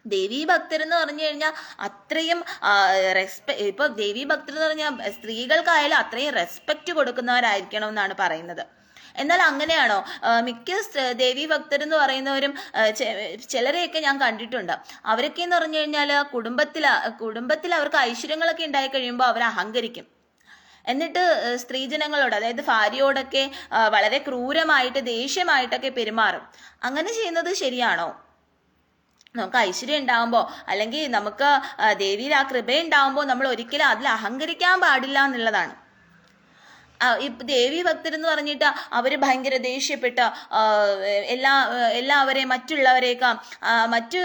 ദേവീ ഭക്തർ എന്ന് പറഞ്ഞു കഴിഞ്ഞാൽ അത്രയും ഇപ്പൊ ദേവീ ഭക്തർ എന്ന് പറഞ്ഞാൽ സ്ത്രീകൾക്കായാലും അത്രയും റെസ്പെക്റ്റ് കൊടുക്കുന്നവരായിരിക്കണം എന്നാണ് പറയുന്നത്. എന്നാൽ അങ്ങനെയാണോ? മിക്ക ദേവീ ഭക്തർ എന്ന് പറയുന്നവരും ചിലരെയൊക്കെ ഞാൻ കണ്ടിട്ടുണ്ട്. അവരൊക്കെ എന്ന് പറഞ്ഞു കഴിഞ്ഞാൽ കുടുംബത്തിൽ അവർക്ക് ഐശ്വര്യങ്ങളൊക്കെ ഉണ്ടായി കഴിയുമ്പോൾ അവർ അഹങ്കരിക്കും. എന്നിട്ട് സ്ത്രീജനങ്ങളോട്, അതായത് ഭാര്യയോടൊക്കെ വളരെ ക്രൂരമായിട്ട് ദേഷ്യമായിട്ടൊക്കെ പെരുമാറും. അങ്ങനെ ചെയ്യുന്നത് ശരിയാണോ? നമുക്ക് ഐശ്വര്യം ഉണ്ടാകുമ്പോൾ അല്ലെങ്കിൽ നമുക്ക് ദേവിയിൽ ആ കൃപ ഉണ്ടാകുമ്പോൾ നമ്മൾ ഒരിക്കലും അതിൽ അഹങ്കരിക്കാൻ പാടില്ല എന്നുള്ളതാണ്. ഇപ്പൊ ദേവി ഭക്തരെന്ന് പറഞ്ഞിട്ട് അവര് ഭയങ്കര ദേഷ്യപ്പെട്ട എല്ലാവരെയും മറ്റുള്ളവരെയൊക്കെ മറ്റു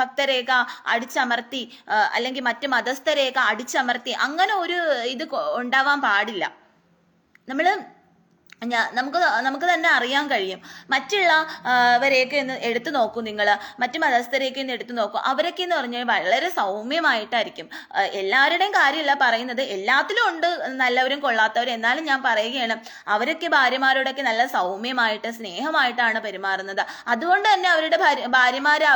ഭക്തരെയൊക്കെ അടിച്ചമർത്തി അല്ലെങ്കിൽ മറ്റു മതസ്ഥരെയൊക്കെ അടിച്ചമർത്തി അങ്ങനെ ഒരു ഇത് ഉണ്ടാവാൻ പാടില്ല. നമുക്ക് തന്നെ അറിയാൻ കഴിയും. മറ്റുള്ളവരെയൊക്കെ ഒന്ന് എടുത്തു നോക്കൂ, നിങ്ങൾ മറ്റു മതസ്ഥരെയൊക്കെ ഒന്ന് എടുത്തു നോക്കൂ. അവരൊക്കെ എന്ന് പറഞ്ഞാൽ വളരെ സൗമ്യമായിട്ടായിരിക്കും. എല്ലാവരുടെയും കാര്യമല്ല പറയുന്നത്, എല്ലാത്തിലും ഉണ്ട് നല്ലവരും കൊള്ളാത്തവരും. എന്നാലും ഞാൻ പറയുകയാണ്, അവരൊക്കെ ഭാര്യമാരോടൊക്കെ നല്ല സൗമ്യമായിട്ട് സ്നേഹമായിട്ടാണ് പെരുമാറുന്നത്. അതുകൊണ്ട് തന്നെ അവരുടെ ഭാര്യമാര്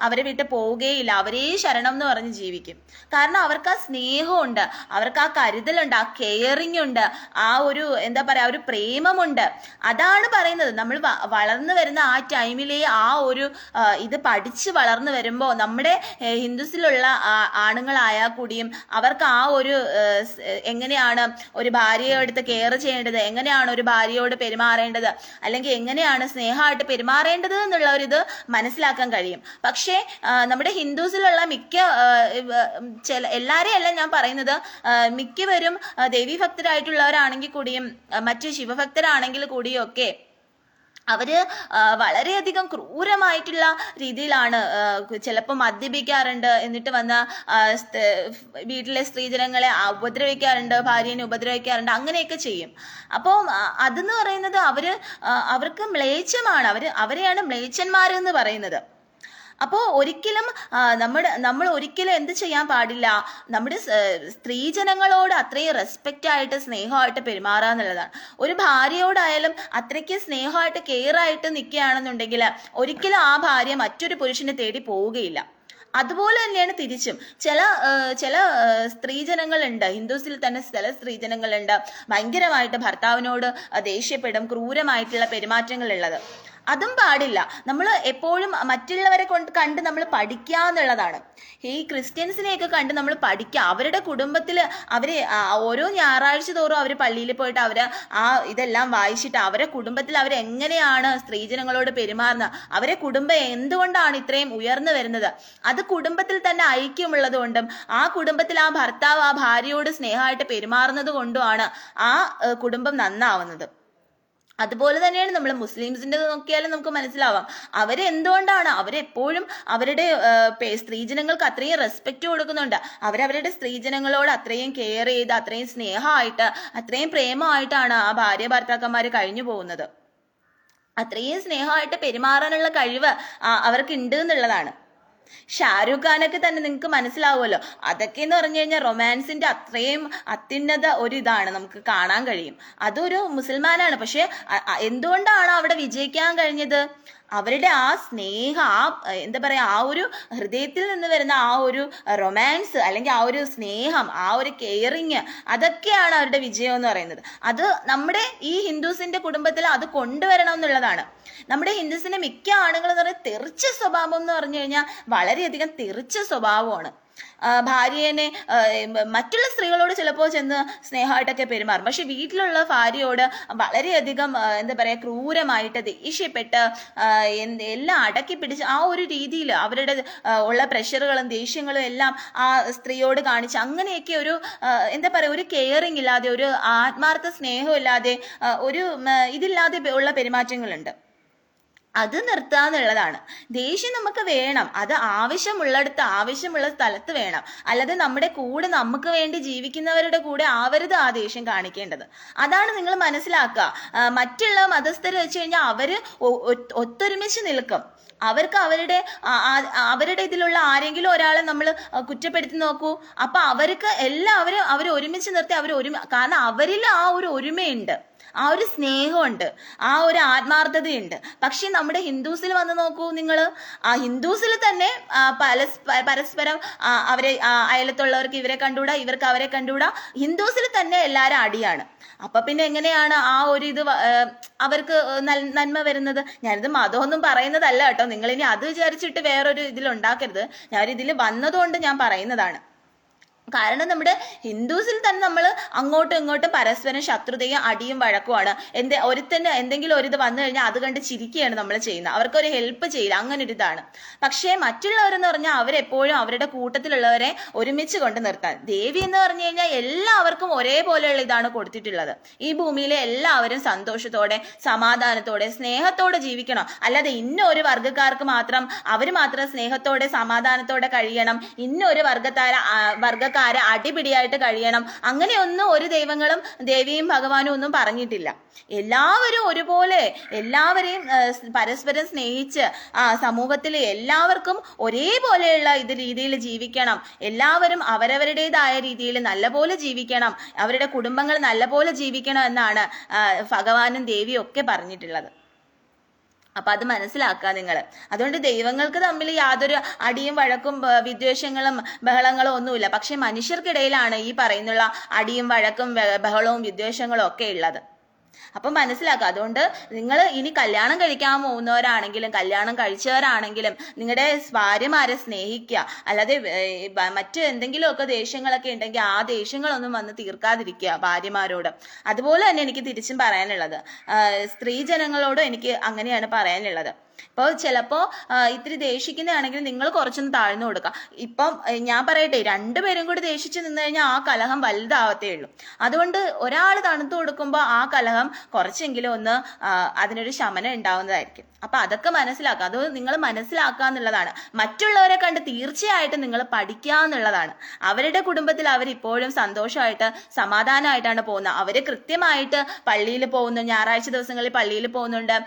അവരെ വിട്ട് പോവുകയില്ല. അവരേ ശരണം എന്ന് പറഞ്ഞ് ജീവിക്കും. കാരണം അവർക്ക് ആ സ്നേഹമുണ്ട്, അവർക്ക് ആ കരുതലുണ്ട്, ആ കെയറിങ് ഉണ്ട്, ആ ഒരു എന്താ പറയാ ഒരു പ്രേമമുണ്ട്. അതാണ് പറയുന്നത്. നമ്മൾ വളർന്നു വരുന്ന ആ ടൈമിലെ ആ ഒരു ഇത് പഠിച്ച് വളർന്നു വരുമ്പോൾ നമ്മുടെ ഹിന്ദുസിലുള്ള ആണുങ്ങളായാൽ കൂടിയും അവർക്ക് ആ ഒരു എങ്ങനെയാണ് ഒരു ഭാര്യയോടുത്ത് കെയർ ചെയ്യേണ്ടത്, എങ്ങനെയാണ് ഒരു ഭാര്യയോട് പെരുമാറേണ്ടത്, അല്ലെങ്കിൽ എങ്ങനെയാണ് സ്നേഹമായിട്ട് പെരുമാറേണ്ടത് എന്നുള്ള ഒരു ഇത് മനസ്സിലാക്കാൻ കഴിയും. പക്ഷേ നമ്മുടെ ഹിന്ദുസിലുള്ള എല്ലാരെയും അല്ല ഞാൻ പറയുന്നത്, മിക്കവരും ദേവീഭക്തരായിട്ടുള്ളവരാണെങ്കിൽ കൂടിയും മറ്റു ശിവഭക്തരാണെങ്കിൽ കൂടിയും ഒക്കെ അവര് വളരെയധികം ക്രൂരമായിട്ടുള്ള രീതിയിലാണ്. ചിലപ്പോൾ മദ്യപിക്കാറുണ്ട്, എന്നിട്ട് വന്ന വീട്ടിലെ സ്ത്രീജനങ്ങളെ ഉപദ്രവിക്കാറുണ്ട്, ഭാര്യനെ ഉപദ്രവിക്കാറുണ്ട്, അങ്ങനെയൊക്കെ ചെയ്യും. അപ്പോൾ അതെന്ന് പറയുന്നത് അവർക്ക് മ്ലേച്ഛമാണ്. അവരെയാണ് മ്ലേച്ഛന്മാരെന്ന് പറയുന്നത്. അപ്പോൾ ഒരിക്കലും നമ്മൾ ഒരിക്കലും എന്ത് ചെയ്യാൻ പാടില്ല, നമ്മുടെ സ്ത്രീജനങ്ങളോട് അത്രയും റെസ്പെക്റ്റ് ആയിട്ട് സ്നേഹമായിട്ട് പെരുമാറുക എന്നുള്ളതാണ്. ഒരു ഭാര്യയോടായാലും അത്രയ്ക്ക് സ്നേഹമായിട്ട് കെയർ ആയിട്ട് നിൽക്കുകയാണെന്നുണ്ടെങ്കിൽ ഒരിക്കലും ആ ഭാര്യ മറ്റൊരു പുരുഷനെ തേടി പോവുകയില്ല. അതുപോലെ തന്നെയാണ് തിരിച്ചും. ചില സ്ത്രീജനങ്ങളുണ്ട്, ഹിന്ദുസിൽ തന്നെ ചില സ്ത്രീജനങ്ങളുണ്ട് ഭയങ്കരമായിട്ട് ഭർത്താവിനോട് ദേഷ്യപ്പെടും, ക്രൂരമായിട്ടുള്ള പെരുമാറ്റങ്ങളുള്ളത്. അതും പാടില്ല. നമ്മൾ എപ്പോഴും മറ്റുള്ളവരെ കണ്ട് നമ്മൾ പഠിക്കുക എന്നുള്ളതാണ്. ഈ ക്രിസ്ത്യൻസിനെയൊക്കെ കണ്ട് നമ്മൾ പഠിക്കുക. അവരുടെ കുടുംബത്തിൽ അവര് ഓരോ ഞായറാഴ്ച തോറും അവർ പള്ളിയിൽ പോയിട്ട് ഇതെല്ലാം വായിച്ചിട്ട് അവരെ കുടുംബത്തിൽ അവരെങ്ങനെയാണ് സ്ത്രീജനങ്ങളോട് പെരുമാറുന്നത്, അവരെ കുടുംബം എന്തുകൊണ്ടാണ് ഇത്രയും ഉയർന്നു വരുന്നത്, അത് കുടുംബത്തിൽ തന്നെ ഐക്യമുള്ളത് കൊണ്ടും ആ കുടുംബത്തിൽ ആ ഭർത്താവ് ആ ഭാര്യയോട് സ്നേഹമായിട്ട് പെരുമാറുന്നത് കൊണ്ടുമാണ് ആ കുടുംബം നന്നാവുന്നത്. അതുപോലെ തന്നെയാണ് നമ്മൾ മുസ്ലിംസിന്റെ നോക്കിയാലും നമുക്ക് മനസ്സിലാവാം. അവരെന്തുകൊണ്ടാണ് അവരെപ്പോഴും അവരുടെ സ്ത്രീജനങ്ങൾക്ക് അത്രയും റെസ്പെക്റ്റ് കൊടുക്കുന്നുണ്ട്. അവരവരുടെ സ്ത്രീജനങ്ങളോട് അത്രയും കെയർ ചെയ്ത് അത്രയും സ്നേഹമായിട്ട് അത്രയും പ്രേമമായിട്ടാണ് ആ ഭാര്യ ഭർത്താക്കന്മാര് കഴിഞ്ഞു പോകുന്നത്. അത്രയും സ്നേഹമായിട്ട് പെരുമാറാനുള്ള കഴിവ് അവർക്ക് ഉണ്ട് എന്നുള്ളതാണ്. ഷാരൂഖ് ഖാനൊക്കെ തന്നെ നിങ്ങൾക്ക് മനസ്സിലാവുമല്ലോ. അതൊക്കെ എന്ന് പറഞ്ഞു കഴിഞ്ഞാൽ റൊമാൻസിന്റെ അത്രയും അത്യുന്നത ഒരു ഇതാണ്, നമുക്ക് കാണാൻ കഴിയും. അതൊരു മുസൽമാനാണ്. പക്ഷെ എന്തുകൊണ്ടാണ് അവിടെ വിജയിക്കാൻ കഴിഞ്ഞത്? അവരുടെ ആ സ്നേഹം, എന്താ പറയാ, ആ ഒരു ഹൃദയത്തിൽ നിന്ന് വരുന്ന ആ ഒരു റൊമാൻസ്, അല്ലെങ്കിൽ ആ ഒരു സ്നേഹം, ആ ഒരു കെയറിങ്, അതൊക്കെയാണ് അവരുടെ വിജയം എന്ന് പറയുന്നത്. അത് നമ്മുടെ ഈ ഹിന്ദുസിന്റെ കുടുംബത്തിൽ അത് കൊണ്ടുവരണം എന്നുള്ളതാണ്. നമ്മുടെ ഹിന്ദുസിന്റെ മിക്ക ആണുങ്ങൾ എന്ന് പറയുന്നത് തെറിച്ച സ്വഭാവം എന്ന് പറഞ്ഞു കഴിഞ്ഞാൽ വളരെയധികം തെറിച്ച സ്വഭാവമാണ്. ഭാര്യനെ മറ്റുള്ള സ്ത്രീകളോട് ചിലപ്പോൾ ചെന്ന് സ്നേഹമായിട്ടൊക്കെ പെരുമാറും. പക്ഷെ വീട്ടിലുള്ള ഭാര്യയോട് വളരെയധികം എന്താ പറയാ ക്രൂരമായിട്ട് ദേഷ്യപ്പെട്ട് എല്ലാം അടക്കി പിടിച്ച് ആ ഒരു രീതിയിൽ അവരുടെ ഉള്ള പ്രഷറുകളും ദേഷ്യങ്ങളും എല്ലാം ആ സ്ത്രീയോട് കാണിച്ച് അങ്ങനെയൊക്കെ ഒരു എന്താ പറയാ ഒരു കെയറിങ് ഇല്ലാതെ, ഒരു ആത്മാർത്ഥ സ്നേഹം ഇല്ലാതെ, ഒരു ഇതില്ലാതെ ഉള്ള പെരുമാറ്റങ്ങളുണ്ട്. അത് നിർത്തുക എന്നുള്ളതാണ്. ദേഷ്യം നമുക്ക് വേണം, അത് ആവശ്യമുള്ളിടത്ത് ആവശ്യമുള്ള സ്ഥലത്ത് വേണം. അല്ലാതെ നമ്മുടെ കൂടെ നമുക്ക് വേണ്ടി ജീവിക്കുന്നവരുടെ കൂടെ ആവരുത് ആ ദേഷ്യം കാണിക്കേണ്ടത്. അതാണ് നിങ്ങൾ മനസ്സിലാക്കുക. മറ്റുള്ള മതസ്ഥർ വെച്ച് കഴിഞ്ഞാൽ അവര് ഒത്തൊരുമിച്ച് നിൽക്കും. അവർക്ക് അവരുടെ ഇതിലുള്ള ആരെങ്കിലും ഒരാളെ നമ്മൾ കുറ്റപ്പെടുത്തി നോക്കൂ, അപ്പൊ അവർക്ക് എല്ലാവരും അവർ ഒരുമിച്ച് നിർത്തി കാരണം അവരിൽ ആ ഒരു ഒരുമയുണ്ട്, ആ ഒരു സ്നേഹമുണ്ട്, ആ ഒരു ആത്മാർത്ഥതയുണ്ട്. പക്ഷെ നമ്മുടെ ഹിന്ദുസിൽ വന്ന് നോക്കൂ നിങ്ങൾ, ആ ഹിന്ദുസിൽ തന്നെ പരസ്പരം അവരെ അയലത്തുള്ളവർക്ക് ഇവരെ കണ്ടുകൂടാ, ഇവർക്ക് അവരെ കണ്ടുകൂടാ, ഹിന്ദുസിൽ തന്നെ എല്ലാവരും അടിയാണ്. അപ്പൊ പിന്നെ എങ്ങനെയാണ് ആ ഒരു ഇത് അവർക്ക് നന്മ വരുന്നത്? ഞാനിത് മതമൊന്നും പറയുന്നതല്ല കേട്ടോ, നിങ്ങൾ ഇനി അത് വിചാരിച്ചിട്ട് വേറൊരു ഇതിലുണ്ടാക്കരുത്. ഞാനിതിൽ വന്നതുകൊണ്ട് ഞാൻ പറയുന്നതാണ്. കാരണം നമ്മുടെ ഹിന്ദുസിൽ തന്നെ നമ്മൾ അങ്ങോട്ടും ഇങ്ങോട്ടും പരസ്പരം ശത്രുതയും അടിയും വഴക്കുമാണ്. ഒരുത്തന്നെ എന്തെങ്കിലും ഒരിത് വന്നു കഴിഞ്ഞാൽ അത് കണ്ട് ചിരിക്കുകയാണ് നമ്മൾ ചെയ്യുന്നത്, അവർക്കൊരു ഹെൽപ്പ് ചെയ്യില്ല, അങ്ങനെ ഒരു ഇതാണ്. പക്ഷേ മറ്റുള്ളവരെന്ന് പറഞ്ഞാൽ അവരെപ്പോഴും അവരുടെ കൂട്ടത്തിലുള്ളവരെ ഒരുമിച്ച് കൊണ്ട് നിർത്താൻ. ദേവി എന്ന് പറഞ്ഞു കഴിഞ്ഞാൽ എല്ലാവർക്കും ഒരേപോലെയുള്ള ഇതാണ് കൊടുത്തിട്ടുള്ളത്. ഈ ഭൂമിയിലെ എല്ലാവരും സന്തോഷത്തോടെ സമാധാനത്തോടെ സ്നേഹത്തോടെ ജീവിക്കണം. അല്ലാതെ ഇന്ന ഒരു വർഗ്ഗക്കാർക്ക് മാത്രം അവർ മാത്രം സ്നേഹത്തോടെ സമാധാനത്തോടെ കഴിയണം, ഇന്ന ഒരു വർഗക്കാരെ അടിപിടിയായിട്ട് കഴിയണം, അങ്ങനെയൊന്നും ഒരു ദൈവങ്ങളും ദേവിയും ഭഗവാനും ഒന്നും പറഞ്ഞിട്ടില്ല. എല്ലാവരും ഒരുപോലെ എല്ലാവരെയും പരസ്പരം സ്നേഹിച്ച് സമൂഹത്തിൽ എല്ലാവർക്കും ഒരേപോലെയുള്ള രീതിയിൽ ജീവിക്കണം. എല്ലാവരും അവരവരുടേതായ രീതിയിൽ നല്ലപോലെ ജീവിക്കണം, അവരുടെ കുടുംബങ്ങൾ നല്ലപോലെ ജീവിക്കണം എന്നാണ് ഭഗവാനും ദേവിയും ഒക്കെ പറഞ്ഞിട്ടുള്ളത്. അപ്പൊ അത് മനസ്സിലാക്കുക നിങ്ങൾ. അതുകൊണ്ട് ദൈവങ്ങൾക്ക് തമ്മിൽ യാതൊരു അടിയും വഴക്കും വിദ്വേഷങ്ങളും ബഹളങ്ങളും ഒന്നുമില്ല. പക്ഷെ മനുഷ്യർക്കിടയിലാണ് ഈ പറയുന്നുള്ള അടിയും വഴക്കും ബഹളവും വിദ്വേഷങ്ങളും ഒക്കെ ഉള്ളത്. അപ്പൊ മനസ്സിലാക്കുക. അതുകൊണ്ട് നിങ്ങൾ ഇനി കല്യാണം കഴിക്കാൻ പോകുന്നവരാണെങ്കിലും കല്യാണം കഴിച്ചവരാണെങ്കിലും നിങ്ങളുടെ ഭാര്യമാരെ സ്നേഹിക്കുക. അല്ലാതെ മറ്റ് എന്തെങ്കിലുമൊക്കെ ദേഷ്യങ്ങളൊക്കെ ഉണ്ടെങ്കിൽ ആ ദേഷ്യങ്ങളൊന്നും വന്ന് തീർക്കാതിരിക്കുക ഭാര്യമാരോട്. അതുപോലെ തന്നെ എനിക്ക് തിരിച്ചും പറയാനുള്ളത്, സ്ത്രീ ജനങ്ങളോടും എനിക്ക് അങ്ങനെയാണ് പറയാനുള്ളത്. ഇപ്പോൾ ചിലപ്പോൾ ഇത്തിരി ദേഷിക്കുന്നതാണെങ്കിൽ നിങ്ങൾ കുറച്ചൊന്ന് താഴ്ന്നു കൊടുക്കുക. ഇപ്പം ഞാൻ പറയട്ടെ, രണ്ടുപേരും കൂടി ദേഷിച്ച് നിന്ന് കഴിഞ്ഞാൽ ആ കലഹം വലുതാവത്തേ ഉള്ളൂ. അതുകൊണ്ട് ഒരാൾ തണുത്തു കൊടുക്കുമ്പോൾ ആ കലഹം കുറച്ചെങ്കിലും ഒന്ന് അതിനൊരു ശമനം ഉണ്ടാവുന്നതായിരിക്കും. അപ്പൊ അതൊക്കെ മനസ്സിലാക്കുക. അത് നിങ്ങൾ മനസ്സിലാക്കുക എന്നുള്ളതാണ്. മറ്റുള്ളവരെ കണ്ട് തീർച്ചയായിട്ടും നിങ്ങൾ പഠിക്കുക എന്നുള്ളതാണ്. അവരുടെ കുടുംബത്തിൽ അവരിപ്പോഴും സന്തോഷമായിട്ട് സമാധാനമായിട്ടാണ് പോകുന്നത്. അവര് കൃത്യമായിട്ട് പള്ളിയിൽ പോകുന്നു, ഞായറാഴ്ച ദിവസങ്ങളിൽ പള്ളിയിൽ പോകുന്നുണ്ട്.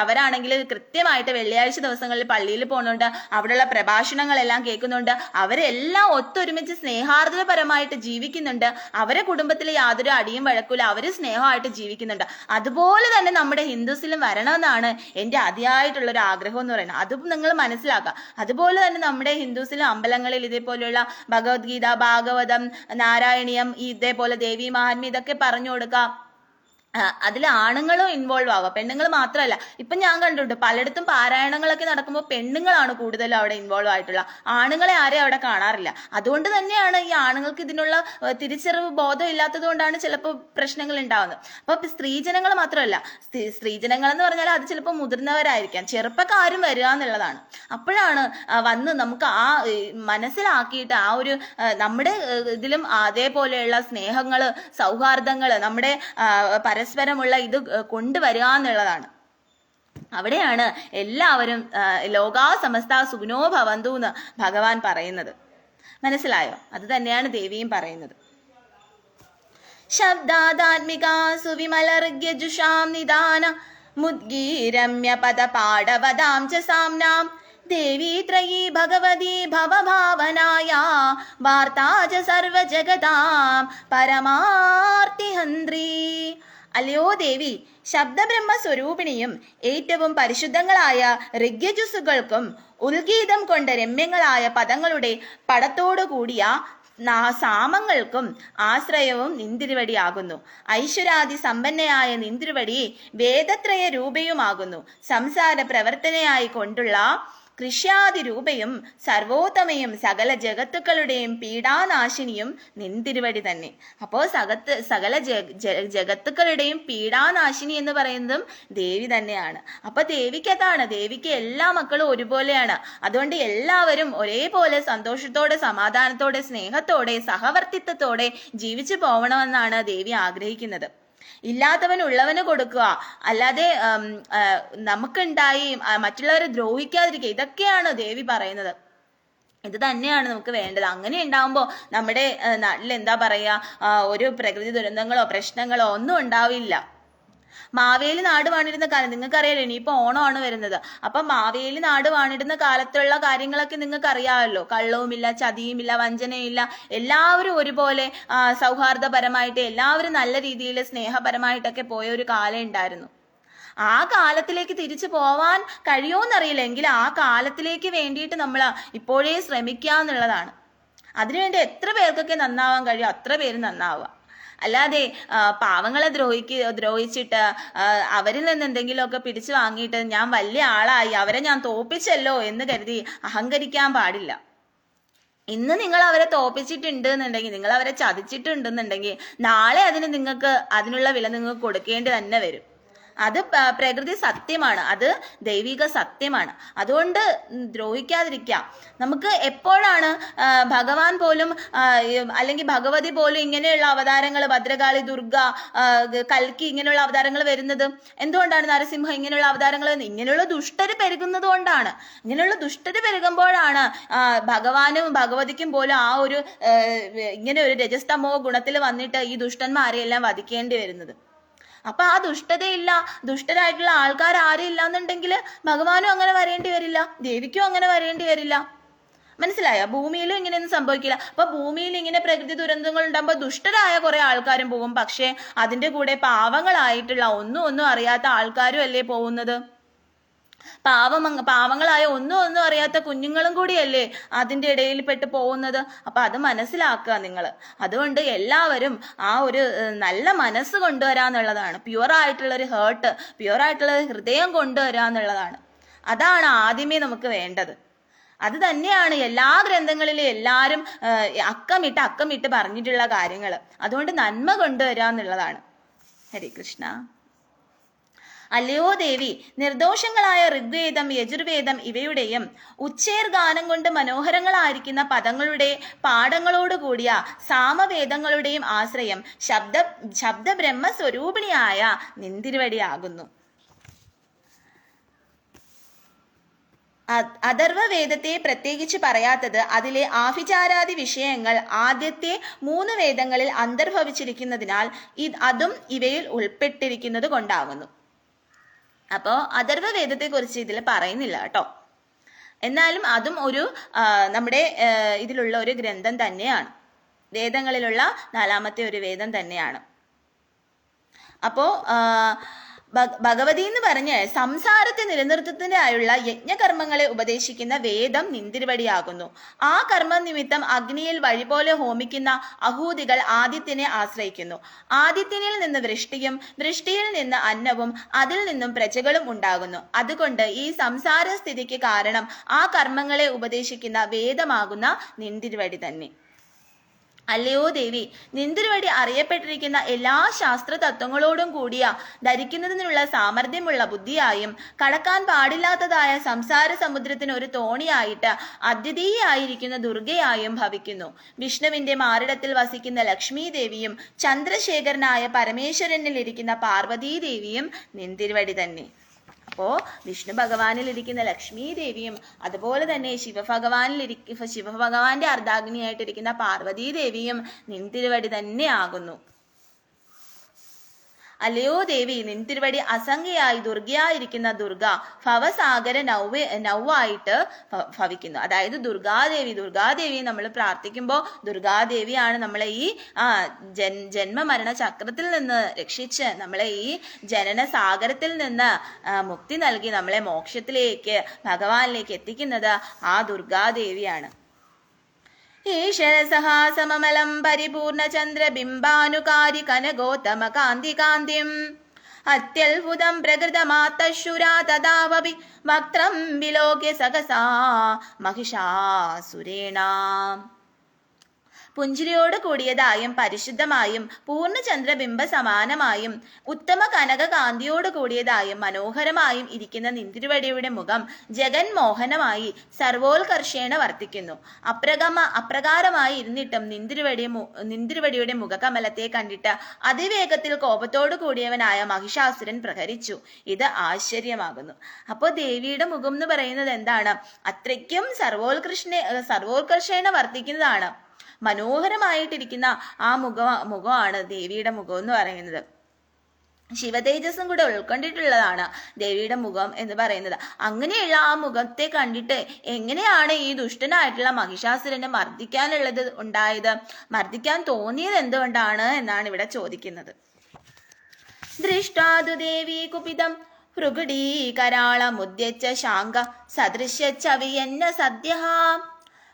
അവരാണെങ്കിൽ കൃത്യമായിട്ട് വെള്ളിയാഴ്ച ദിവസങ്ങളിൽ പള്ളിയിൽ പോകുന്നുണ്ട്, അവിടെയുള്ള പ്രഭാഷണങ്ങളെല്ലാം കേൾക്കുന്നുണ്ട്. അവരെല്ലാം ഒത്തൊരുമിച്ച് സ്നേഹാർദ്രപരമായിട്ട് ജീവിക്കുന്നുണ്ട്. അവരെ കുടുംബത്തിൽ യാതൊരു അടിയും വഴക്കൂല, അവര് സ്നേഹമായിട്ട് ജീവിക്കുന്നുണ്ട്. അതുപോലെ തന്നെ നമ്മുടെ ഹിന്ദുസിലും വരണമെന്നാണ് എൻ്റെ അതിയായിട്ടുള്ളൊരു ആഗ്രഹം എന്ന് പറയുന്നത്. അതും നിങ്ങൾ മനസ്സിലാക്കുക. അതുപോലെ തന്നെ നമ്മുടെ ഹിന്ദുസിലും അമ്പലങ്ങളിൽ ഇതേപോലെയുള്ള ഭഗവത്ഗീത, ഭാഗവതം, നാരായണീയം, ഇതേപോലെ ദേവി മഹാത്മ്യം ഇതൊക്കെ പറഞ്ഞു കൊടുക്കുക. അതിൽ ആണുങ്ങളും ഇൻവോൾവ് ആവുക, പെണ്ണുങ്ങൾ മാത്രമല്ല. ഇപ്പം ഞാൻ കണ്ടിട്ടുണ്ട് പലയിടത്തും പാരായണങ്ങളൊക്കെ നടക്കുമ്പോൾ പെണ്ണുങ്ങളാണ് കൂടുതലും അവിടെ ഇൻവോൾവ് ആയിട്ടുള്ള, ആണുങ്ങളെ ആരെയും അവിടെ കാണാറില്ല. അതുകൊണ്ട് തന്നെയാണ് ഈ ആണുങ്ങൾക്ക് ഇതിനുള്ള തിരിച്ചറിവ് ബോധം ഇല്ലാത്തത് കൊണ്ടാണ് ചിലപ്പോൾ പ്രശ്നങ്ങൾ ഉണ്ടാവുന്നത്. അപ്പൊ സ്ത്രീജനങ്ങൾ മാത്രമല്ല, സ്ത്രീജനങ്ങൾ എന്ന് പറഞ്ഞാൽ അത് ചിലപ്പോൾ മുതിർന്നവരായിരിക്കാം, ചെറുപ്പക്കാരും വരിക എന്നുള്ളതാണ്. അപ്പോഴാണ് വന്ന് നമുക്ക് ആ മനസ്സിലാക്കിയിട്ട് ആ ഒരു നമ്മുടെ ഇതിലും അതേപോലെയുള്ള സ്നേഹങ്ങള് സൗഹാർദ്ദങ്ങള് നമ്മുടെ പരസ്പരമുള്ള ഇത് കൊണ്ടുവരിക എന്നുള്ളതാണ്. അവിടെയാണ് എല്ലാവരും ലോകാ സമസ്ത സുഖിനോ ഭവന്തു എന്ന് ഭഗവാൻ പറയുന്നത്. മനസ്സിലായോ? അത് തന്നെയാണ് ദേവിയും പറയുന്നത്. ശബ്ദാത്മിക സുവിമലർഗ്യജുഷാം നിദാന മുദ്ഗീരമ്യ പദ പാടവദാം ച സാംനാം ദേവി ത്രയീ ഭഗവതി ഭവഭാവനായ വാർത്താ ച സർവജഗതാം പരമാർത്തിഹന്ത്രി. അല്ലയോ ദേവി, ശബ്ദബ്രഹ്മ സ്വരൂപിണിയും ഏറ്റവും പരിശുദ്ധങ്ങളായ ഋഗ്യജുസുകൾക്കും ഉൽഗീതം കൊണ്ട് രമ്യങ്ങളായ പദങ്ങളുടെ പടത്തോടു കൂടിയ സാമങ്ങൾക്കും ആശ്രയവും നിന്തിരുവടിയാകുന്നു. ഐശ്വരാദി സമ്പന്നയായ നിന്തിരുവടി വേദത്രയ രൂപയുമാകുന്നു. സംസാര പ്രവർത്തനയായി കൊണ്ടുള്ള കൃഷ്യാദി രൂപയും സർവോത്തമയും സകല ജഗത്തുക്കളുടെയും പീഡാനാശിനിയും നിന്തിരുവടി തന്നെ. അപ്പോൾ സകല ജഗത്തുക്കളുടെയും പീഡാനാശിനി എന്ന് പറയുന്നതും ദേവി തന്നെയാണ്. അപ്പൊ ദേവിക്കതാണ്, ദേവിക്ക് എല്ലാ മക്കളും ഒരുപോലെയാണ്. അതുകൊണ്ട് എല്ലാവരും ഒരേപോലെ സന്തോഷത്തോടെ സമാധാനത്തോടെ സ്നേഹത്തോടെ സഹവർത്തിത്വത്തോടെ ജീവിച്ചു പോകണമെന്നാണ് ദേവി ആഗ്രഹിക്കുന്നത്. ഇല്ലാത്തവൻ ഉള്ളവന് കൊടുക്കുക, അല്ലാതെ നമുക്കുണ്ടായി മറ്റുള്ളവരെ ദ്രോഹിക്കാതിരിക്കുക. ഇതൊക്കെയാണ് ദേവി പറയുന്നത്. ഇത് തന്നെയാണ് നമുക്ക് വേണ്ടത്. അങ്ങനെ ഉണ്ടാവുമ്പോൾ നമ്മുടെ നാട്ടിൽ എന്താ പറയാ, ഒരു പ്രകൃതി ദുരന്തങ്ങളോ പ്രശ്നങ്ങളോ ഒന്നും ഉണ്ടാവില്ല. മാവേലി നാട് വാണിരുന്ന കാലം നിങ്ങൾക്കറിയാലോ, ഇനിയിപ്പോ ഓണമാണ് വരുന്നത്. അപ്പൊ മാവേലി നാട് വാണിരുന്ന കാലത്തുള്ള കാര്യങ്ങളൊക്കെ നിങ്ങൾക്ക് അറിയാമല്ലോ. കള്ളവുമില്ല, ചതിയുമില്ല, വഞ്ചനയില്ല, എല്ലാവരും ഒരുപോലെ സൗഹാർദ്ദപരമായിട്ട് എല്ലാവരും നല്ല രീതിയിൽ സ്നേഹപരമായിട്ടൊക്കെ പോയ ഒരു കാലം ഉണ്ടായിരുന്നു. ആ കാലത്തിലേക്ക് തിരിച്ചു പോവാൻ കഴിയുമോന്നറിയില്ല, എങ്കിൽ ആ കാലത്തിലേക്ക് വേണ്ടിയിട്ട് നമ്മൾ ഇപ്പോഴേ ശ്രമിക്കുക എന്നുള്ളതാണ്. അതിനുവേണ്ടി എത്ര പേർക്കൊക്കെ നന്നാവാൻ കഴിയും അത്ര പേര് നന്നാവുക. അല്ലാതെ പാവങ്ങളെ ദ്രോഹിച്ചിട്ട് അവരിൽ നിന്ന് എന്തെങ്കിലുമൊക്കെ പിടിച്ചു വാങ്ങിയിട്ട് ഞാൻ വലിയ ആളായി, അവരെ ഞാൻ തോപ്പിച്ചല്ലോ എന്ന് കരുതി അഹങ്കരിക്കാൻ പാടില്ല. ഇന്ന് നിങ്ങൾ അവരെ തോപ്പിച്ചിട്ടുണ്ട് എന്നുണ്ടെങ്കിൽ, നിങ്ങൾ അവരെ ചതിച്ചിട്ടുണ്ടെന്നുണ്ടെങ്കിൽ, നാളെ നിങ്ങൾക്ക് അതിനുള്ള വില നിങ്ങൾക്ക് കൊടുക്കേണ്ടി തന്നെ വരും. അത് പ്രകൃതി സത്യമാണ്, അത് ദൈവിക സത്യമാണ്. അതുകൊണ്ട് ദ്രോഹിക്കാതിരിക്കാം. നമുക്ക് എപ്പോഴാണ് ഭഗവാൻ പോലും അല്ലെങ്കിൽ ഭഗവതി പോലും ഇങ്ങനെയുള്ള അവതാരങ്ങൾ, ഭദ്രകാളി, ദുർഗ, കൽക്കി ഇങ്ങനെയുള്ള അവതാരങ്ങൾ വരുന്നത്? എന്തുകൊണ്ടാണ് നരസിംഹ ഇങ്ങനെയുള്ള അവതാരങ്ങൾ വരുന്നത്? ഇങ്ങനെയുള്ള ദുഷ്ടര് പെരുകുന്നത് കൊണ്ടാണ്. ഇങ്ങനെയുള്ള ദുഷ്ടര് പെരുകുമ്പോഴാണ് ഭഗവാനും ഭഗവതിക്കും പോലും ആ ഒരു ഇങ്ങനെ ഒരു രജസ്തമോ ഗുണത്തിൽ വന്നിട്ട് ഈ ദുഷ്ടന്മാരെയെല്ലാം വധിക്കേണ്ടി വരുന്നത്. അപ്പൊ ആ ദുഷ്ടതയില്ല, ദുഷ്ടരായിട്ടുള്ള ആൾക്കാർ ആരും ഇല്ല എന്നുണ്ടെങ്കിൽ ഭഗവാനും അങ്ങനെ വരേണ്ടി വരില്ല, ദേവിക്കും അങ്ങനെ വരേണ്ടി വരില്ല. മനസ്സിലായോ? ഭൂമിയിലും ഇങ്ങനെയൊന്നും സംഭവിക്കില്ല. അപ്പൊ ഭൂമിയിൽ ഇങ്ങനെ പ്രകൃതി ദുരന്തങ്ങൾ ഉണ്ടാകുമ്പോൾ ദുഷ്ടരായ കുറെ ആൾക്കാരും പോകും. പക്ഷെ അതിന്റെ കൂടെ പാവങ്ങളായിട്ടുള്ള ഒന്നും അറിയാത്ത ആൾക്കാരും അല്ലേ പോകുന്നത്. പാവങ്ങളായ ഒന്നും അറിയാത്ത കുഞ്ഞുങ്ങളും കൂടിയല്ലേ അതിന്റെ ഇടയിൽ പെട്ട് പോകുന്നത്. അപ്പൊ അത് മനസ്സിലാക്കുക നിങ്ങൾ. അതുകൊണ്ട് എല്ലാവരും ആ ഒരു നല്ല മനസ്സ് കൊണ്ടുവരാന്നുള്ളതാണ്, പ്യുവറായിട്ടുള്ള ഒരു ഹേർട്ട്, പ്യുവറായിട്ടുള്ള ഹൃദയം കൊണ്ടുവരാന്നുള്ളതാണ്. അതാണ് ആദ്യമേ നമുക്ക് വേണ്ടത്. അത് തന്നെയാണ് എല്ലാ ഗ്രന്ഥങ്ങളിലും എല്ലാവരും അക്കമിട്ട് പറഞ്ഞിട്ടുള്ള കാര്യങ്ങൾ. അതുകൊണ്ട് നന്മ കൊണ്ടുവരാന്നുള്ളതാണ്. ഹരേ കൃഷ്ണ. അല്ലയോ ദേവി, നിർദോഷങ്ങളായ ഋഗ്വേദം, യജുർവേദം ഇവയുടെയും ഉച്ചേർ ഗാനം കൊണ്ട് മനോഹരങ്ങളായിരിക്കുന്ന പദങ്ങളുടെ പാഠങ്ങളോടുകൂടിയ സാമവേദങ്ങളുടെയും ആശ്രയം ശബ്ദ ബ്രഹ്മസ്വരൂപിണിയായ നിന്തിരുവടിയാകുന്നു. അഥർവവേദത്തെ പ്രത്യേകിച്ച് പറയാത്തത് അതിലെ ആഭിചാരാദി വിഷയങ്ങൾ ആദ്യത്തെ 3 വേദങ്ങളിൽ അന്തർഭവിച്ചിരിക്കുന്നതിനാൽ അതും ഇവയിൽ ഉൾപ്പെട്ടിരിക്കുന്നത് കൊണ്ടാകുന്നു. അപ്പോൾ അഥർവവേദത്തെ കുറിച്ച് ഇതിൽ പറയുന്നില്ല കേട്ടോ. എന്നാലും അതും ഒരു നമ്മുടെ ഇതിലുള്ള ഒരു ഗ്രന്ഥം തന്നെയാണ്, വേദങ്ങളിലുള്ള 4ാമത്തെ ഒരു വേദം തന്നെയാണ്. അപ്പോ ഭഗവതി എന്ന് പറഞ്ഞ് സംസാരത്തെ നിലനിർത്തുന്നതിനായുള്ള യജ്ഞകർമ്മങ്ങളെ ഉപദേശിക്കുന്ന വേദം നിന്തിരുവടിയാകുന്നു. ആ കർമ്മ നിമിത്തം അഗ്നിയിൽ വഴി പോലെ ഹോമിക്കുന്ന അഹൂതികൾ ആദിത്യനെ ആശ്രയിക്കുന്നു. ആദിത്യനിൽ നിന്ന് വൃഷ്ടിയും വൃഷ്ടിയിൽ നിന്ന് അന്നവും അതിൽ നിന്നും പ്രജകളും ഉണ്ടാകുന്നു. അതുകൊണ്ട് ഈ സംസാര സ്ഥിതിക്ക് കാരണം ആ കർമ്മങ്ങളെ ഉപദേശിക്കുന്ന വേദമാകുന്ന നിന്തിരുവടി തന്നെ. അല്ലയോ ദേവി, നിന്തിരുവടി അറിയപ്പെട്ടിരിക്കുന്ന എല്ലാ ശാസ്ത്ര തത്വങ്ങളോടും കൂടിയ ധരിക്കുന്നതിനുള്ള സാമർഥ്യമുള്ള ബുദ്ധിയായും കടക്കാൻ പാടില്ലാത്തതായ സംസാര സമുദ്രത്തിന് ഒരു തോണിയായിട്ട് അദ്വിതീയായിരിക്കുന്ന ദുർഗയായും ഭവിക്കുന്നു. വിഷ്ണുവിന്റെ മാറിടത്തിൽ വസിക്കുന്ന ലക്ഷ്മി ദേവിയും ചന്ദ്രശേഖരനായ പരമേശ്വരനിൽ ഇരിക്കുന്ന പാർവതീ ദേവിയും നിന്തിരുവടി തന്നെ. അപ്പോ വിഷ്ണു ഭഗവാനിൽ ഇരിക്കുന്ന ലക്ഷ്മി ദേവിയും അതുപോലെ തന്നെ ശിവഭഗവാന്റെ അർദ്ധാഗ്നിയായിട്ടിരിക്കുന്ന പാർവതീ ദേവിയും നിന്തിരുവടി തന്നെ ആകുന്നു. അല്ലയോ ദേവി, നിന്തിരുവടി അസംഖ്യയായി ദുർഗയായിരിക്കുന്ന ദുർഗ ഭവസാഗര നൗവായിട്ട് ഭവിക്കുന്നു. അതായത് ദുർഗാദേവി നമ്മൾ പ്രാർത്ഥിക്കുമ്പോൾ ദുർഗാദേവിയാണ് നമ്മളെ ഈ ജന്മമരണ ചക്രത്തിൽ നിന്ന് രക്ഷിച്ച് നമ്മളെ ഈ ജനന സാഗരത്തിൽ നിന്ന് മുക്തി നൽകി നമ്മളെ മോക്ഷത്തിലേക്ക് ഭഗവാനിലേക്ക് എത്തിക്കുന്നത് ആ ദുർഗാദേവിയാണ്. ഈശ്വരസഹാസമമലം പരിപൂർണചന്ദ്രബിംബാനുകാരി കനഗോത്തമ കാന്തികാന്തിം അത്യത്ഭുതം പ്രകൃതമാത്തശുരാ തദാവപി വക്രം വിലോക്യ സഹസാ മഹിഷാസുരേണ. പുഞ്ചിരിയോട് കൂടിയതായും പരിശുദ്ധമായും പൂർണ്ണചന്ദ്രബിംബ സമാനമായും ഉത്തമ കനക കാന്തിയോട് കൂടിയതായും മനോഹരമായും ഇരിക്കുന്ന നിന്തിരുവടിയുടെ മുഖം ജഗന്മോഹനമായി സർവോത്കർഷേണ വർത്തിക്കുന്നു. അപ്രകാരമായി ഇരുന്നിട്ടും നിന്തിരുവടിയുടെ മുഖകമലത്തെ കണ്ടിട്ട് അതിവേഗത്തിൽ കോപത്തോടു കൂടിയവനായ മഹിഷാസുരൻ പ്രഹരിച്ചു. ഇത് ആശ്ചര്യമാകുന്നു. അപ്പോൾ ദേവിയുടെ മുഖം എന്ന് പറയുന്നത് എന്താണ്? അത്രയ്ക്കും സർവോത്കർഷേണ വർത്തിക്കുന്നതാണ്. മനോഹരമായിട്ടിരിക്കുന്ന ആ മുഖമാണ് ദേവിയുടെ മുഖം എന്ന് പറയുന്നത്. ശിവതേജസ്സും കൂടെ ഉൾക്കൊണ്ടിട്ടുള്ളതാണ് ദേവിയുടെ മുഖം എന്ന് പറയുന്നത്. അങ്ങനെയുള്ള ആ മുഖത്തെ കണ്ടിട്ട് എങ്ങനെയാണ് ഈ ദുഷ്ടനായിട്ടുള്ള മഹിഷാസുരനെ മർദ്ദിക്കാൻ തോന്നിയത് എന്തുകൊണ്ടാണ് എന്നാണ് ഇവിടെ ചോദിക്കുന്നത്. ദൃഷ്ടാതു ദേവി കുപിതം ഭൃഗുടീകരാളമുദ്യച്ച ശാങ്ക സദൃശ്യച്ചവിയന്ന സദ്യ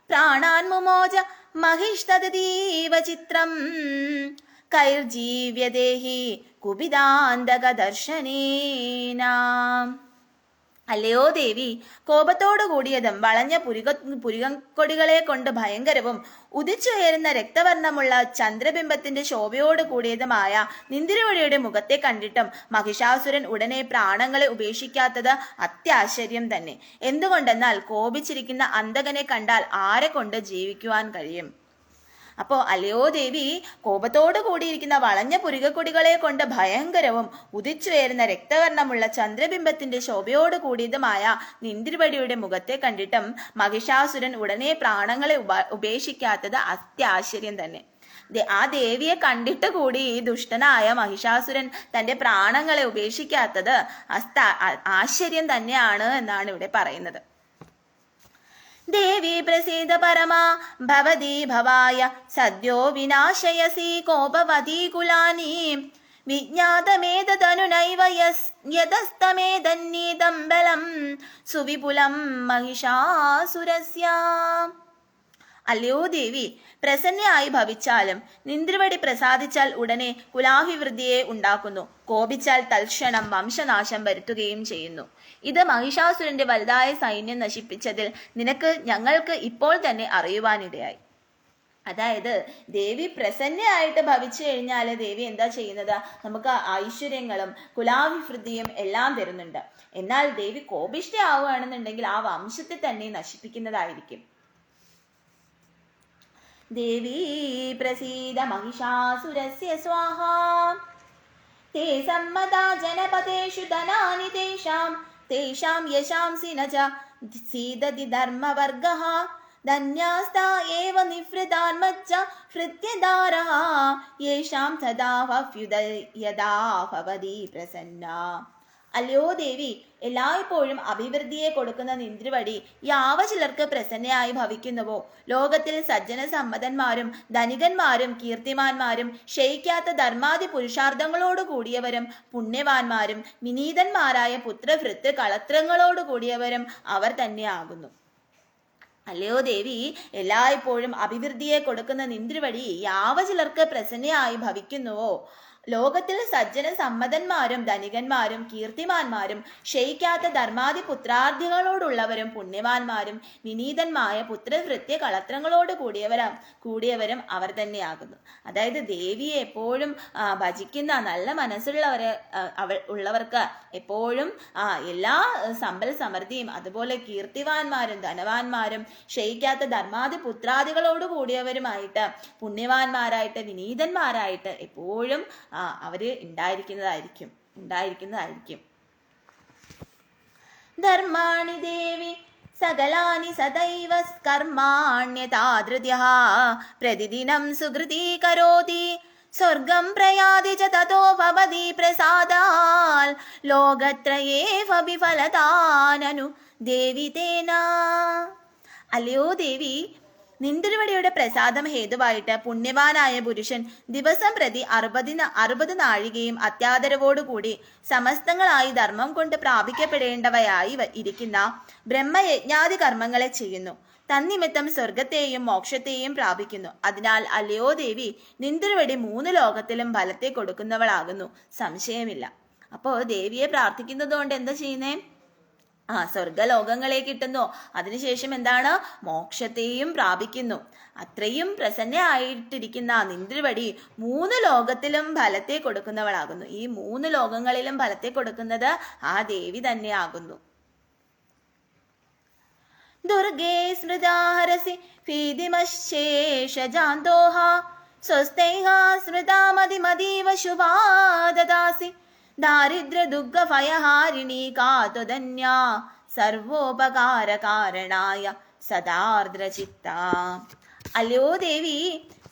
പ്രാണാൻമുമോച മഹിഷ്തതീവ ചിത്രം കൈർജീവ്യദേഹി കുപിതാന്തക ദർശനേന. അല്ലയോ ദേവി, കോപത്തോടു കൂടിയതും വളഞ്ഞ പുരികക്കൊടികളെ കൊണ്ട് ഭയങ്കരവും ഉദിച്ചുയരുന്ന രക്തവർണ്ണമുള്ള ചന്ദ്രബിംബത്തിന്റെ ശോഭയോട് കൂടിയതുമായ നിന്തിരുവടിയുടെ മുഖത്തെ കണ്ടിട്ടും മഹിഷാസുരൻ ഉടനെ പ്രാണങ്ങളെ ഉപേക്ഷിക്കാത്തത് അത്യാശ്ചര്യം തന്നെ. എന്തുകൊണ്ടെന്നാൽ കോപിച്ചിരിക്കുന്ന അന്തകനെ കണ്ടാൽ ആരെ കൊണ്ട് ജീവിക്കുവാൻ കഴിയും? അപ്പോ അല്ലയോ ദേവി, കോപത്തോടു കൂടിയിരിക്കുന്ന വളഞ്ഞ പുരികക്കൊടികളെ കൊണ്ട് ഭയങ്കരവും ഉദിച്ചുയരുന്ന രക്തവർണ്ണമുള്ള ചന്ദ്രബിംബത്തിന്റെ ശോഭയോട് കൂടിയതുമായ നിന്തിരുവടിയുടെ മുഖത്തെ കണ്ടിട്ടും മഹിഷാസുരൻ ഉടനെ പ്രാണങ്ങളെ ഉപേക്ഷിക്കാത്തത് അത്യാശ്ചര്യം തന്നെ. ആ ദേവിയെ കണ്ടിട്ട് കൂടി ഈ ദുഷ്ടനായ മഹിഷാസുരൻ തന്റെ പ്രാണങ്ങളെ ഉപേക്ഷിക്കാത്തത് ആശ്ചര്യം തന്നെയാണ് എന്നാണ് ഇവിടെ പറയുന്നത്. ദേവി പ്രസീദ പരമാ ഭവതി ഭവായ സദ്യോ വിനാശയസി കോപവതി കുലാനി വിജ്ഞാതമേതനുനൈവ യതസ്തമേതന്നീതം ബലം സുവിപുലം മഹിഷാസുരസ്യ. അല്ലയോ ദേവി, പ്രസന്നയായി ഭവിച്ചാലും നിന്തിരുവടി പ്രസാദിച്ചാൽ ഉടനെ കുലാഭിവൃദ്ധിയെ ഉണ്ടാക്കുന്നു. കോപിച്ചാൽ തൽക്ഷണം വംശനാശം വരുത്തുകയും ചെയ്യുന്നു. ഇത് മഹിഷാസുരന്റെ വലുതായ സൈന്യം നശിപ്പിച്ചതിൽ ഞങ്ങൾക്ക് ഇപ്പോൾ തന്നെ അറിയുവാനിടയായി. അതായത് ദേവി പ്രസന്നയായിട്ട് ഭവിച്ചു കഴിഞ്ഞാൽ ദേവി എന്താ ചെയ്യുന്നത്? നമുക്ക് ഐശ്വര്യങ്ങളും കുലാഭിവൃദ്ധിയും എല്ലാം തരുന്നുണ്ട്. എന്നാൽ ദേവി കോപിഷ്ഠയാവുകയാണെന്നുണ്ടെങ്കിൽ ആ വംശത്തെ തന്നെ നശിപ്പിക്കുന്നതായിരിക്കും. ദേവീ പ്രസീദ മഹിഷാസുരസ്യ സ്വാഹാ തേ സമ്മതാ ജനപദേഷു ധനാനി തേഷാം യശാംസി ന ച സീദതി ധർമ്മവർഗഃ ധന്യാസ്താ ഏവ നിവൃതാന്മച്ച ഹൃദ്യധാരഃ യേഷാം തദാ യദാ ഭവതി പ്രസന്നാ. അല്ലയോ ദേവി, എല്ലായ്പ്പോഴും അഭിവൃദ്ധിയെ കൊടുക്കുന്ന നിന്തിരുവടി യാവ ചിലർക്ക് പ്രസന്നയായി ഭവിക്കുന്നുവോ ലോകത്തിൽ സജ്ജന സമ്മതന്മാരും ധനികന്മാരും കീർത്തിമാന്മാരും ക്ഷയിക്കാത്ത ധർമാദി പുരുഷാർത്ഥങ്ങളോട് കൂടിയവരും പുണ്യവാന്മാരും വിനീതന്മാരായ പുത്രഭൃത്ത് കളത്രങ്ങളോട് കൂടിയവരും അവർ തന്നെയാകുന്നു. അല്ലയോ ദേവി, എല്ലായ്പ്പോഴും അഭിവൃദ്ധിയെ കൊടുക്കുന്ന നിന്തിരുവടി യാവ ചിലർക്ക് പ്രസന്നയായി ഭവിക്കുന്നുവോ ലോകത്തിൽ സജ്ജന സമ്മതന്മാരും ധനികന്മാരും കീർത്തിമാന്മാരും ക്ഷയിക്കാത്ത ധർമാദി പുത്രാർത്ഥികളോടുള്ളവരും പുണ്യവാന്മാരും വിനീതന്മായ പുത്രഭൃത്യ കളത്രങ്ങളോട് കൂടിയവരും അവർ തന്നെയാകുന്നു. അതായത് ദേവിയെ എപ്പോഴും ഭജിക്കുന്ന നല്ല ഉള്ളവർക്ക് എപ്പോഴും എല്ലാ സമ്പൽ സമൃദ്ധിയും അതുപോലെ കീർത്തിവാന്മാരും ധനവാന്മാരും ക്ഷയിക്കാത്ത ധർമാദി പുത്രാദികളോട് കൂടിയവരുമായിട്ട് പുണ്യവാന്മാരായിട്ട് വിനീതന്മാരായിട്ട് എപ്പോഴും അവര് ഉണ്ടായിരിക്കുന്നതായിരിക്കും. ധർമാണി ദേവി സകലാനി സദൈവ കർമാണ്യതാധൃത്യഃ പ്രതിദിനം സുകൃതി കരോതി സ്വർഗം പ്രയാതി ച തതോ ഭവതി പ്രസാദാൽ ലോകത്രയേവ വിഫലതാനനു ദേവി തേന. അല്ലയോ ദേവി, നിന്തിരുവടിയുടെ പ്രസാദം ഹേതുവായിട്ട് പുണ്യവാനായ പുരുഷൻ ദിവസം പ്രതി 60 നാഴികയും അത്യാദരവോടുകൂടി സമസ്തങ്ങളായി ധർമ്മം കൊണ്ട് പ്രാപിക്കപ്പെടേണ്ടവയായി ഇരിക്കുന്ന ബ്രഹ്മയജ്ഞാതി കർമ്മങ്ങളെ ചെയ്യുന്നു. തന്നിമിത്തം സ്വർഗത്തെയും മോക്ഷത്തെയും പ്രാപിക്കുന്നു. അതിനാൽ അല്ലയോ ദേവി, നിന്തിരുവടി 3 ലോകത്തിലും ഫലത്തെ കൊടുക്കുന്നവളാകുന്നു, സംശയമില്ല. അപ്പോൾ ദേവിയെ പ്രാർത്ഥിക്കുന്നത് കൊണ്ട് എന്താ ചെയ്യുന്നേ? സ്വർഗലോകങ്ങളെ കിട്ടുന്നു. അതിനുശേഷം എന്താണ്? മോക്ഷത്തെയും പ്രാപിക്കുന്നു. അത്രയും പ്രസന്നയായിട്ടിരിക്കുന്ന നിന്ദ്രവടി 3 ലോകത്തിലും ഫലത്തെ കൊടുക്കുന്നവളാകുന്നു. ഈ 3 ലോകങ്ങളിലും ഫലത്തെ കൊടുക്കുന്നത് ആ ദേവി തന്നെയാകുന്നു. ദുർഗേ സ്മൃതാഹരസി ഭീതിമശേഷജാന്തോഹ സ്വസ്തൈഹ സ്മൃതാമതിമതീവ ശുഭാദദാസി ദാരിദ്ര്യ ദുഃഖഭയഹാരിണീ കാതുധന്യാ സർവോപകാരകാരണായ സദാർദ്രചിത്ത. അല്ലയോ ദേവി,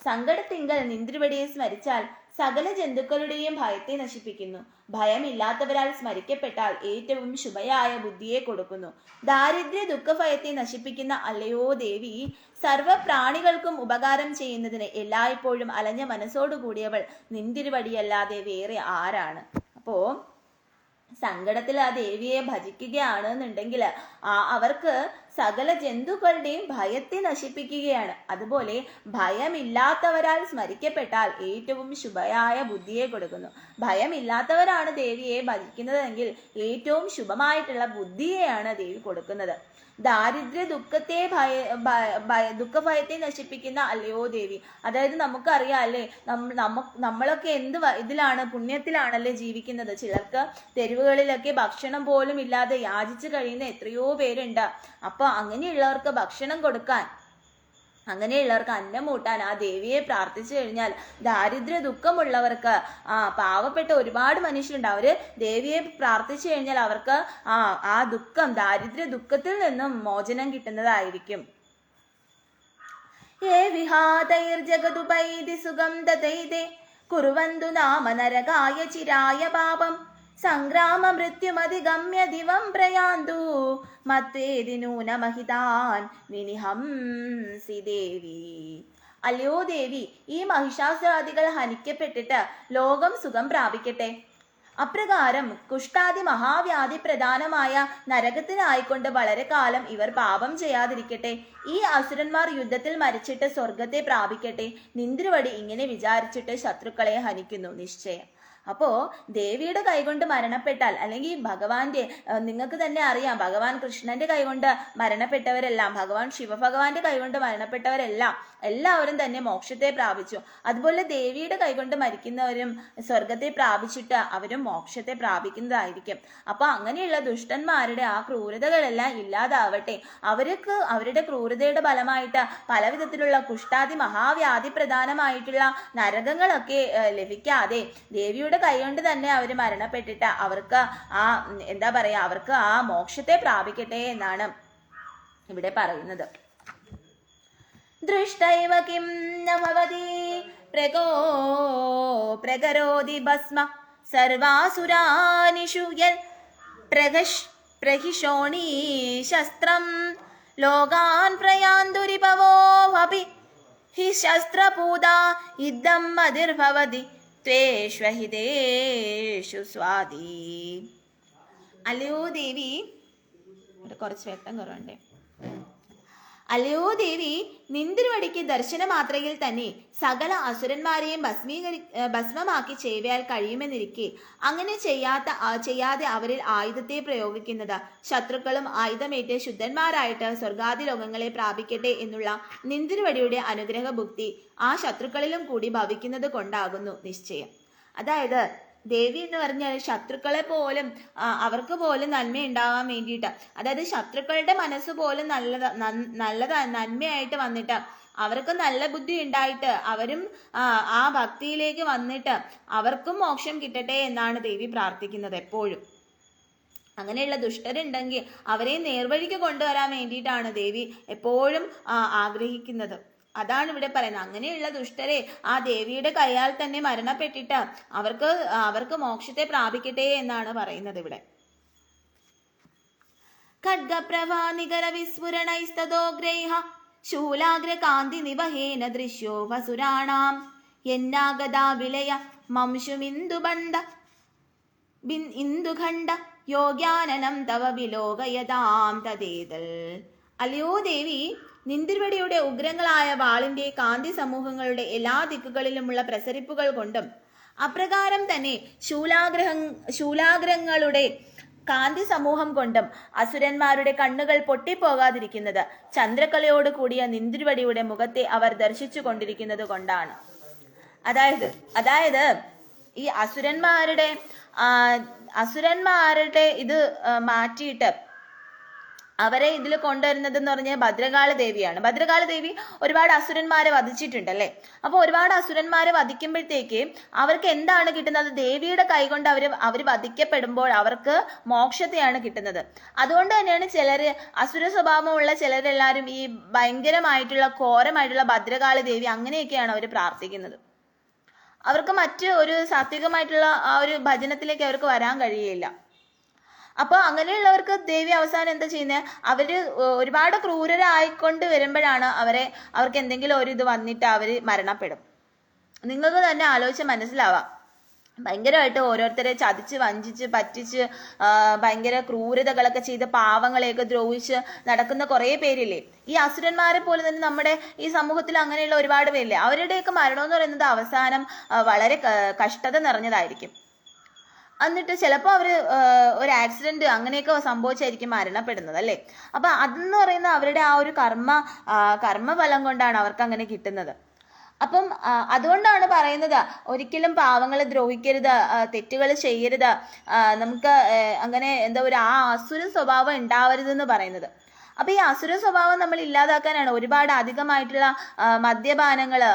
സങ്കടത്തിങ്കൽ നിന്ദ്രവടിയെ സ്മരിച്ചാൽ സകല ജന്തുക്കളുടെയും ഭയത്തെ നശിപ്പിക്കുന്നു. ഭയമില്ലാത്തവരാൽ സ്മരിക്കപ്പെട്ടാൽ ഏറ്റവും ശുഭയായ ബുദ്ധിയെ കൊടുക്കുന്നു. ദാരിദ്ര്യ ദുഃഖഭയത്തെ നശിപ്പിക്കുന്ന അല്ലയോ ദേവി, സർവപ്രാണികൾക്കും ഉപകാരം ചെയ്യുന്നതിന് എല്ലായ്പ്പോഴും അലഞ്ഞ മനസ്സോടുകൂടിയവൾ നിന്തിരുവടിയല്ലാതെ വേറെ ആരാണ്? അപ്പോ സങ്കടത്തിൽ ആ ദേവിയെ ഭജിക്കുകയാണ് എന്നുണ്ടെങ്കിൽ അവർക്ക് സകല ജന്തുക്കളുടെയും ഭയത്തെ നശിപ്പിക്കുകയാണ്. അതുപോലെ ഭയമില്ലാത്തവരാൽ സ്മരിക്കപ്പെട്ടാൽ ഏറ്റവും ശുഭയായ ബുദ്ധിയെ കൊടുക്കുന്നു. ഭയമില്ലാത്തവരാണ് ദേവിയെ ഭജിക്കുന്നതെങ്കിൽ ഏറ്റവും ശുഭമായിട്ടുള്ള ബുദ്ധിയെയാണ് ദേവി കൊടുക്കുന്നത്. ദാരിദ്ര്യ ദുഃഖത്തെ ദുഃഖഭയത്തെ നശിപ്പിക്കുന്ന അല്ലയോ ദേവി. അതായത് നമുക്കറിയാം അല്ലേ, നമ്മളൊക്കെ ഇതിലാണ്, പുണ്യത്തിലാണല്ലേ ജീവിക്കുന്നത്. ചിലർക്ക് തെരുവുകളിലൊക്കെ ഭക്ഷണം പോലും ഇല്ലാതെ യാചിച്ചു കഴിയുന്ന എത്രയോ പേരുണ്ട്. അപ്പൊ അങ്ങനെയുള്ളവർക്ക് ഭക്ഷണം കൊടുക്കാൻ, അങ്ങനെയുള്ളവർക്ക് അന്നം മൂട്ടാൻ ആ ദേവിയെ പ്രാർത്ഥിച്ചു കഴിഞ്ഞാൽ ദാരിദ്ര്യ ദുഃഖമുള്ളവർക്ക്, പാവപ്പെട്ട ഒരുപാട് മനുഷ്യരുണ്ട്, അവര് ദേവിയെ പ്രാർത്ഥിച്ചു കഴിഞ്ഞാൽ അവർക്ക് ആ ദുഃഖം, ദാരിദ്ര്യ ദുഃഖത്തിൽ നിന്നും മോചനം കിട്ടുന്നതായിരിക്കും. ഏ വിഹാതൈർജഗതുപൈതി സുഖം ദദൈതേ കുറുവന്തു നാമ നരകായ ചിരായ പാപം സംഗ്രാമ മൃത്യുമധിഗമ്യ ദിവം പ്രയാന്തു മത്വേദി നൂനമഹിതാൻ വിനിഹംസി ദേവി. അല്ലയോ ദേവി, ഈ മഹിഷാസുരാദികൾ ഹനിക്കപ്പെട്ടിട്ട് ലോകം സുഖം പ്രാപിക്കട്ടെ. അപ്രകാരം കുഷ്ഠാദി മഹാവ്യാധി പ്രധാനമായ നരകത്തിനായിക്കൊണ്ട് വളരെ കാലം ഇവർ പാപം ചെയ്യാതിരിക്കട്ടെ. ഈ അസുരന്മാർ യുദ്ധത്തിൽ മരിച്ചിട്ട് സ്വർഗത്തെ പ്രാപിക്കട്ടെ. നിന്ദ്രവടി ഇങ്ങനെ വിചാരിച്ചിട്ട് ശത്രുക്കളെ ഹനിക്കുന്നു നിശ്ചയം. അപ്പോ ദേവിയുടെ കൈകൊണ്ട് മരണപ്പെട്ടാൽ, അല്ലെങ്കിൽ ഭഗവാന്റെ, നിങ്ങൾക്ക് തന്നെ അറിയാം, ഭഗവാൻ കൃഷ്ണന്റെ കൈകൊണ്ട് മരണപ്പെട്ടവരെല്ലാം, ഭഗവാൻ ശിവഭഗവാന്റെ കൈകൊണ്ട് മരണപ്പെട്ടവരെല്ലാം എല്ലാവരും തന്നെ മോക്ഷത്തെ പ്രാപിച്ചു. അതുപോലെ ദേവിയുടെ കൈകൊണ്ട് മരിക്കുന്നവരും സ്വർഗത്തെ പ്രാപിച്ചിട്ട് അവരും മോക്ഷത്തെ പ്രാപിക്കുന്നതായിരിക്കും. അപ്പൊ അങ്ങനെയുള്ള ദുഷ്ടന്മാരുടെ ആ ക്രൂരതകളെല്ലാം ഇല്ലാതാവട്ടെ. അവരുടെ ക്രൂരതയുടെ ഫലമായിട്ട് പലവിധത്തിലുള്ള കുഷ്ഠാദി മഹാവ്യാധി പ്രധാനമായിട്ടുള്ള നരകങ്ങളൊക്കെ ലഭിക്കാതെ ദേവിയുടെ കൈകൊണ്ട് തന്നെ അവർ മരണപ്പെട്ടിട്ട് അവർക്ക് അവർക്ക് ആ മോക്ഷത്തെ പ്രാപിക്കട്ടെ എന്നാണ് ഇവിടെ പറയുന്നത്. ദൃഷ്ടൈവ കിം ന ഭവതി പ്രകരോതി ഭസ്മ സർവാസുരാനിഷു യൽ പ്രഹിഷോണീ ശസ്ത്രം ലോകാൻ പ്രയാന്തുരിപവോ വപി ഹി ശസ്ത്രപൂതാ ഇദം മതിർഭവതി ത്വേഷ്വഹിതേഷു സ്വാദി. അല്ലയോ ദേവി, കുറച്ച് വ്യക്തം കുറവുണ്ടേ. അല്ലയോ ദേവി, നിന്തിരുവടിക്ക് ദർശനമാത്രയിൽ തന്നെ സകല അസുരന്മാരെയും ഭസ്മമാക്കി ചെയ്യുവാൻ കഴിയുമെന്നിരിക്കെ അങ്ങനെ ചെയ്യാതെ അവരിൽ ആയുധത്തെ പ്രയോഗിക്കുന്നത് ശത്രുക്കളും ആയുധമേറ്റ് ശുദ്ധന്മാരായിട്ട് സ്വർഗാദി ലോകങ്ങളെ പ്രാപിക്കട്ടെ എന്നുള്ള നിന്തിരുവടിയുടെ അനുഗ്രഹ ഭുക്തി ആ ശത്രുക്കളിലും കൂടി ഭവിക്കുന്നത് കൊണ്ടാകുന്നു നിശ്ചയം. അതായത് ദേവി എന്ന് പറഞ്ഞാൽ ശത്രുക്കളെ പോലും അവർക്ക് പോലും നന്മ ഉണ്ടാവാൻ വേണ്ടിയിട്ട്, അതായത് ശത്രുക്കളുടെ മനസ്സ് പോലും നന്മയായിട്ട് വന്നിട്ട് അവർക്ക് നല്ല ബുദ്ധി ഉണ്ടായിട്ട് അവരും ആ ഭക്തിയിലേക്ക് വന്നിട്ട് അവർക്കും മോക്ഷം കിട്ടട്ടെ എന്നാണ് ദേവി പ്രാർത്ഥിക്കുന്നത് എപ്പോഴും. അങ്ങനെയുള്ള ദുഷ്ടരുണ്ടെങ്കിൽ അവരെ നേർവഴിക്ക് കൊണ്ടുവരാൻ വേണ്ടിയിട്ടാണ് ദേവി എപ്പോഴും ആഗ്രഹിക്കുന്നത്. അതാണ് ഇവിടെ പറയുന്നത്. അങ്ങനെയുള്ള ദുഷ്ടരെ ആ ദേവിയുടെ കൈയാൽ തന്നെ മരണപ്പെട്ടിട്ട് അവർക്ക് മോക്ഷത്തെ പ്രാപിക്കട്ടെ എന്നാണ് പറയുന്നത് ഇവിടെ. ഖഡ്ഗപ്രഭാ നികര വിസ്ഫുരണൈസ്തദോഗ്രൈഹ ശൂലാഗ്രകാന്തി നിവഹേന ദൃശ്യോ വസുരാണാം യന്നാഗദാ വിലയ മംശുമിന്ദുബണ്ഡ ഇന്ദുഖണ്ഡ യോഗ്യാനനം തവ വിലോകയതാം തദേതൽ. അല്ലയോ ദേവി, നിന്തിരുവടിയുടെ ഉഗ്രങ്ങളായ വാളിന്റെ കാന്തി സമൂഹങ്ങളുടെ എല്ലാ ദിക്കുകളിലുമുള്ള പ്രസരിപ്പുകൾ കൊണ്ടും അപ്രകാരം തന്നെ ശൂലാഗ്രങ്ങളുടെ കാന്തി സമൂഹം കൊണ്ടും അസുരന്മാരുടെ കണ്ണുകൾ പൊട്ടിപ്പോകാതിരിക്കുന്നത് ചന്ദ്രക്കലയോട് കൂടിയ നിന്തിരുവടിയുടെ മുഖത്തെ അവർ ദർശിച്ചു കൊണ്ടിരിക്കുന്നത് കൊണ്ടാണ്. അതായത് ഈ അസുരന്മാരുടെ ഇത് മാറ്റിയിട്ട് അവരെ ഇതിൽ കൊണ്ടുവരുന്നത് എന്ന് പറഞ്ഞാൽ ഭദ്രകാളി ദേവിയാണ്. ഭദ്രകാളി ദേവി ഒരുപാട് അസുരന്മാരെ വധിച്ചിട്ടുണ്ടല്ലേ. അപ്പോൾ ഒരുപാട് അസുരന്മാരെ വധിക്കുമ്പോഴത്തേക്ക് അവർക്ക് എന്താണ് കിട്ടുന്നത്? ദേവിയുടെ കൈകൊണ്ട് അവർ വധിക്കപ്പെടുമ്പോൾ അവർക്ക് മോക്ഷത്തെയാണ് കിട്ടുന്നത്. അതുകൊണ്ട് തന്നെയാണ് അസുര സ്വഭാവമുള്ള ചിലരെല്ലാവരും ഈ ഭയങ്കരമായിട്ടുള്ള ഘോരമായിട്ടുള്ള ഭദ്രകാളി ദേവി അങ്ങനെയൊക്കെയാണ് അവർ പ്രാർത്ഥിക്കുന്നത്. അവർക്ക് മറ്റ് ഒരു സാത്വികമായിട്ടുള്ള ആ ഒരു ഭജനത്തിലേക്ക് അവർക്ക് വരാൻ കഴിയില്ല. അപ്പോൾ അങ്ങനെയുള്ളവർക്ക് ദേവി അവസാനം എന്താ ചെയ്യുന്നത്? അവര് ഒരുപാട് ക്രൂരരായിക്കൊണ്ട് വരുമ്പോഴാണ് അവർക്ക് എന്തെങ്കിലും ഒരു ഇത് വന്നിട്ട് അവർ മരണപ്പെടും. നിങ്ങൾക്ക് തന്നെ ആലോചിച്ച് മനസ്സിലാവാം. ഭയങ്കരമായിട്ട് ഓരോരുത്തരെ ചതിച്ച് വഞ്ചിച്ച് പറ്റിച്ച് ഭയങ്കര ക്രൂരതകളൊക്കെ ചെയ്ത് പാവങ്ങളെയൊക്കെ ദ്രോഹിച്ച് നടക്കുന്ന കുറേ പേരില്ലേ. ഈ അസുരന്മാരെ പോലെ തന്നെ നമ്മുടെ ഈ സമൂഹത്തിൽ അങ്ങനെയുള്ള ഒരുപാട് പേരില്ലേ. അവരുടെയൊക്കെ മരണം എന്ന് പറയുന്നത് അവസാനം വളരെ കഷ്ടത നിറഞ്ഞതായിരിക്കും. എന്നിട്ട് ചിലപ്പോൾ അവർ ഒരു ആക്സിഡന്റ് അങ്ങനെയൊക്കെ സംഭവിച്ചായിരിക്കും മരണപ്പെടുന്നത് അല്ലേ. അപ്പൊ അതെന്ന് പറയുന്ന അവരുടെ ആ ഒരു കർമ്മഫലം കൊണ്ടാണ് അവർക്ക് അങ്ങനെ കിട്ടുന്നത്. അപ്പം അതുകൊണ്ടാണ് പറയുന്നത് ഒരിക്കലും പാവങ്ങളെ ദ്രോഹിക്കരുത്, തെറ്റുകൾ ചെയ്യരുത്, നമുക്ക് അങ്ങനെ ആ അസുര സ്വഭാവം ഉണ്ടാവരുതെന്ന് പറയുന്നത്. അപ്പൊ ഈ അസുര സ്വഭാവം നമ്മൾ ഇല്ലാതാക്കാനാണ് ഒരുപാട് അധികമായിട്ടുള്ള മദ്യപാനങ്ങള്,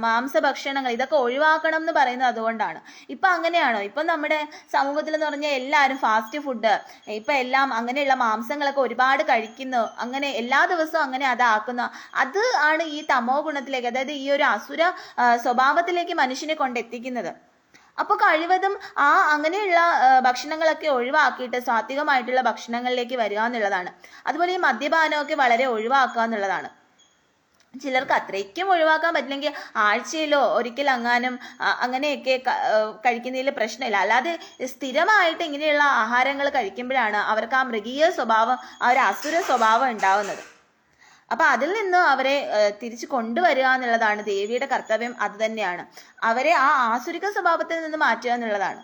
മാംസഭക്ഷണങ്ങൾ ഇതൊക്കെ ഒഴിവാക്കണം എന്ന് പറയുന്നത് അതുകൊണ്ടാണ്. ഇപ്പൊ അങ്ങനെയാണോ? ഇപ്പൊ നമ്മുടെ സമൂഹത്തിൽ എന്ന് പറഞ്ഞാൽ എല്ലാവരും ഫാസ്റ്റ് ഫുഡ്, ഇപ്പൊ എല്ലാം അങ്ങനെയുള്ള മാംസങ്ങളൊക്കെ ഒരുപാട് കഴിക്കുന്നു, അങ്ങനെ എല്ലാ ദിവസവും അങ്ങനെ അതാക്കുന്നു. അത് ആണ് ഈ തമോ ഗുണത്തിലേക്ക്, അതായത് ഈ ഒരു അസുര സ്വഭാവത്തിലേക്ക് മനുഷ്യനെ കൊണ്ടെത്തിക്കുന്നത്. അപ്പൊ കഴിവതും അങ്ങനെയുള്ള ഭക്ഷണങ്ങളൊക്കെ ഒഴിവാക്കിയിട്ട് സാത്വികമായിട്ടുള്ള ഭക്ഷണങ്ങളിലേക്ക് വരിക എന്നുള്ളതാണ്. അതുപോലെ ഈ മദ്യപാനമൊക്കെ വളരെ ഒഴിവാക്കുക എന്നുള്ളതാണ്. ചിലർക്ക് അത്രയ്ക്കും ഒഴിവാക്കാൻ പറ്റില്ലെങ്കിൽ ആഴ്ചയിലോ ഒരിക്കൽ അങ്ങനെയൊക്കെ കഴിക്കുന്നതിൽ പ്രശ്നമില്ല. അല്ലാതെ സ്ഥിരമായിട്ട് ഇങ്ങനെയുള്ള ആഹാരങ്ങൾ കഴിക്കുമ്പോഴാണ് അവർക്ക് ആ മൃഗീയ സ്വഭാവം, ആ ഒരു അസുര സ്വഭാവം ഉണ്ടാവുന്നത്. അപ്പൊ അതിൽ നിന്ന് അവരെ തിരിച്ചു കൊണ്ടുവരിക എന്നുള്ളതാണ് ദേവിയുടെ കർത്തവ്യം. അത് തന്നെയാണ് അവരെ ആ ആസുരിക സ്വഭാവത്തിൽ നിന്ന് മാറ്റുക എന്നുള്ളതാണ്.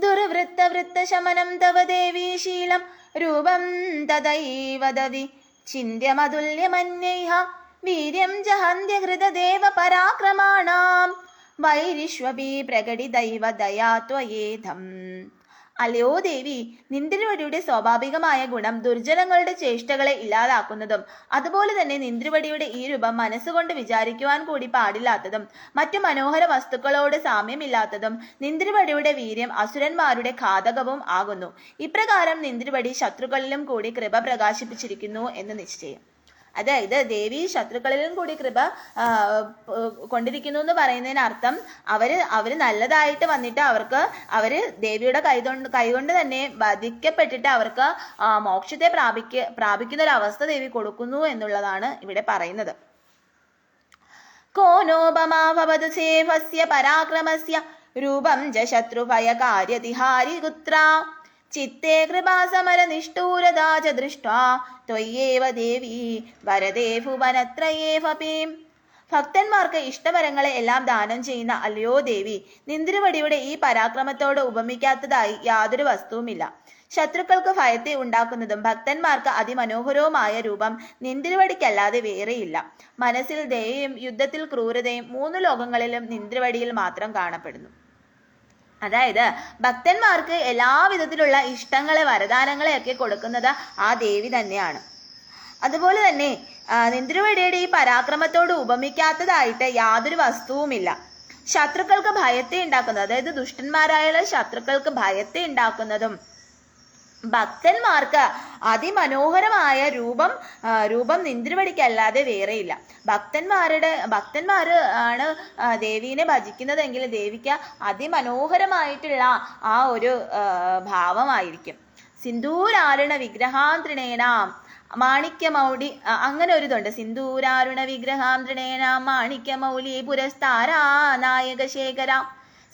ദുർവൃത്ത ശമനം തവ ദേവീ ശീലം രൂപം തദൈവദവി ചിന്യമതുല്യമന്യൈഹ വീര്യം ജഹന്ത്യഹൃതദേവ പരാക്രമാണാം വൈരിഷ്വപി പ്രകടിതൈവ ദയാ ത്വയേധം. അല്ലയോ ദേവി, നിന്തിരുവടിയുടെ സ്വാഭാവികമായ ഗുണം ദുർജനങ്ങളുടെ ചേഷ്ടകളെ ഇല്ലാതാക്കുന്നതും അതുപോലെ തന്നെ നിന്തിരുവടിയുടെ ഈ രൂപം മനസ്സുകൊണ്ട് വിചാരിക്കുവാൻ കൂടി പാടില്ലാത്തതും മറ്റു മനോഹര വസ്തുക്കളോട് സാമ്യമില്ലാത്തതും നിന്തിരുവടിയുടെ വീര്യം അസുരന്മാരുടെ ഘാതകവും ആകുന്നു. ഇപ്രകാരം നിന്തിരുവടി ശത്രുക്കളിലും കൂടി കൃപ പ്രകാശിപ്പിച്ചിരിക്കുന്നു എന്ന് നിശ്ചയം. അതായത് ദേവി ശത്രുക്കളിലും കൂടി കൃപ കൊണ്ടിരിക്കുന്നു എന്ന് പറയുന്നതിന് അർത്ഥം അവര് നല്ലതായിട്ട് വന്നിട്ട് അവര് ദേവിയുടെ കൈകൊണ്ട് തന്നെ വധിക്കപ്പെട്ടിട്ട് അവർക്ക് മോക്ഷത്തെ പ്രാപിക്കുന്ന ഒരു അവസ്ഥ ദേവി കൊടുക്കുന്നു എന്നുള്ളതാണ് ഇവിടെ പറയുന്നത്. കോനോപമാഭവതു സേവസ്യ പരാക്രമസ്യ രൂപം ജ ശത്രുഭയകാര്യതിഹാരി കുത്ര ചിത്തേ കൃപാസമര നിഷ്ഠൂരതാ ച ദൃഷ്ട്വാ ത്വയ്യേവ ദേവി വരദേ ഭുവനത്രയേവപീം. ഭക്തന്മാർക്ക് ഇഷ്ടവരങ്ങളെ എല്ലാം ദാനം ചെയ്യുന്ന അല്ലയോ ദേവി, നിന്തിരുവടിയുടെ ഈ പരാക്രമത്തോട് ഉപമിക്കാത്തതായി യാതൊരു വസ്തുവുമില്ല. ശത്രുക്കൾക്ക് ഭയത്തെ ഉണ്ടാക്കുന്നതും ഭക്തന്മാർക്ക് അതിമനോഹരവുമായ രൂപം നിന്തിരുവടിക്കല്ലാതെ വേറെയില്ല. മനസ്സിൽ ദയയും യുദ്ധത്തിൽ ക്രൂരതയും 3 ലോകങ്ങളിലും നിന്തിരുവടിയിൽ മാത്രം കാണപ്പെടുന്നു. അതായത് ഭക്തന്മാർക്ക് എല്ലാവിധത്തിലുള്ള ഇഷ്ടങ്ങളെ വരദാനങ്ങളെയൊക്കെ കൊടുക്കുന്നത് ആ ദേവി തന്നെയാണ്. അതുപോലെ തന്നെ നിന്തിരുവടിയുടെ ഈ പരാക്രമത്തോട് ഉപമിക്കാത്തതായിട്ട് യാതൊരു വസ്തുവുമില്ല. ശത്രുക്കൾക്ക് ഭയത്തെ ഉണ്ടാക്കുന്നത്, അതായത് ദുഷ്ടന്മാരായുള്ള ശത്രുക്കൾക്ക് ഭയത്തെ ഉണ്ടാക്കുന്നതും ഭക്തന്മാർക്ക് അതിമനോഹരമായ രൂപം നിന്തിരുവടിക്കല്ലാതെ വേറെയില്ല. ഭക്തന്മാര് ആണ് ദേവീനെ ഭജിക്കുന്നതെങ്കിൽ ദേവിക്ക് അതിമനോഹരമായിട്ടുള്ള ആ ഒരു ഭാവമായിരിക്കും. സിന്ദൂരാരുണ വിഗ്രഹാന്ത്രിണേനാം മാണിക്യമൗലി, അങ്ങനെ ഒരു ഇതുണ്ട്. സിന്ദൂരാരുണ വിഗ്രഹാന്ത്രിണേനാം മാണിക്യമൗലി പുരസ്താരാ നായകശേഖര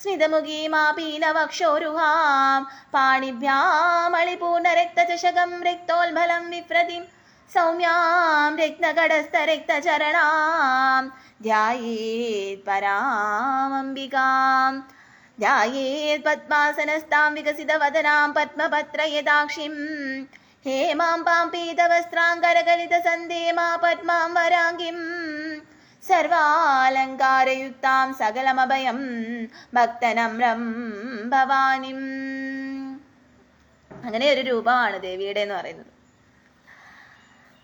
സ്മിതമുഖീമാപീനവക്ഷോരുഹാം പാണിഭ്യാമളിപൂർണരക്തചഷകം രക്തോൽബലം വിപ്രതിം സൗമ്യാം രക്തകടസ്ഥരക്തചരണാം ധ്യായേത് പരാമംബികാം. ധ്യായേത് പദ്മാസനസ്താം വികസിതവദനാം പത്മപത്രയദാക്ഷിം ഹേമാംബാം പീതവസ്ത്രാം കരകലിതസന്ധേമാ പദ്മാം വരാംഗിം സർവാലങ്കാരയുക്താം സകലമഭയം ഭക്തനമ്രം ഭവാനിം. അങ്ങനെ ഒരു രൂപമാണ് ദേവിയുടെ എന്ന് പറയുന്നത്.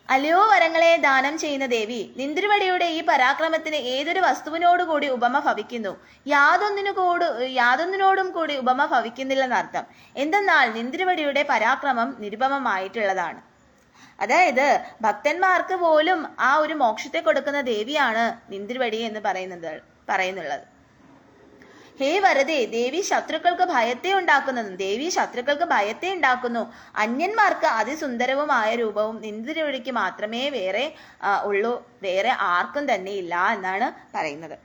അല്ലയോ വരങ്ങളെ ദാനം ചെയ്യുന്ന ദേവി, നിന്തിരുവടിയുടെ ഈ പരാക്രമത്തിന് ഏതൊരു വസ്തുവിനോടുകൂടി ഉപമ ഭവിക്കുന്നു, യാതൊന്നിനോടും കൂടി ഉപമ ഭവിക്കുന്നില്ലെന്നർത്ഥം. എന്തെന്നാൽ നിന്തിരുവടിയുടെ പരാക്രമം നിരുപമമായിട്ടുള്ളതാണ്. അതായത് ഭക്തന്മാർക്ക് പോലും ആ ഒരു മോക്ഷത്തെ കൊടുക്കുന്ന ദേവിയാണ് നിന്തിരുവടി എന്ന് പറയുന്നുള്ളത്. ഹേ വരദേ, ദേവി ശത്രുക്കൾക്ക് ഭയത്തെ ഉണ്ടാക്കുന്നു. അന്യന്മാർക്ക് അതിസുന്ദരവുമായ രൂപവും നിന്തിരുവടിക്ക് മാത്രമേ ഉള്ളൂ, വേറെ ആർക്കും തന്നെ ഇല്ല എന്നാണ് പറയുന്നത്.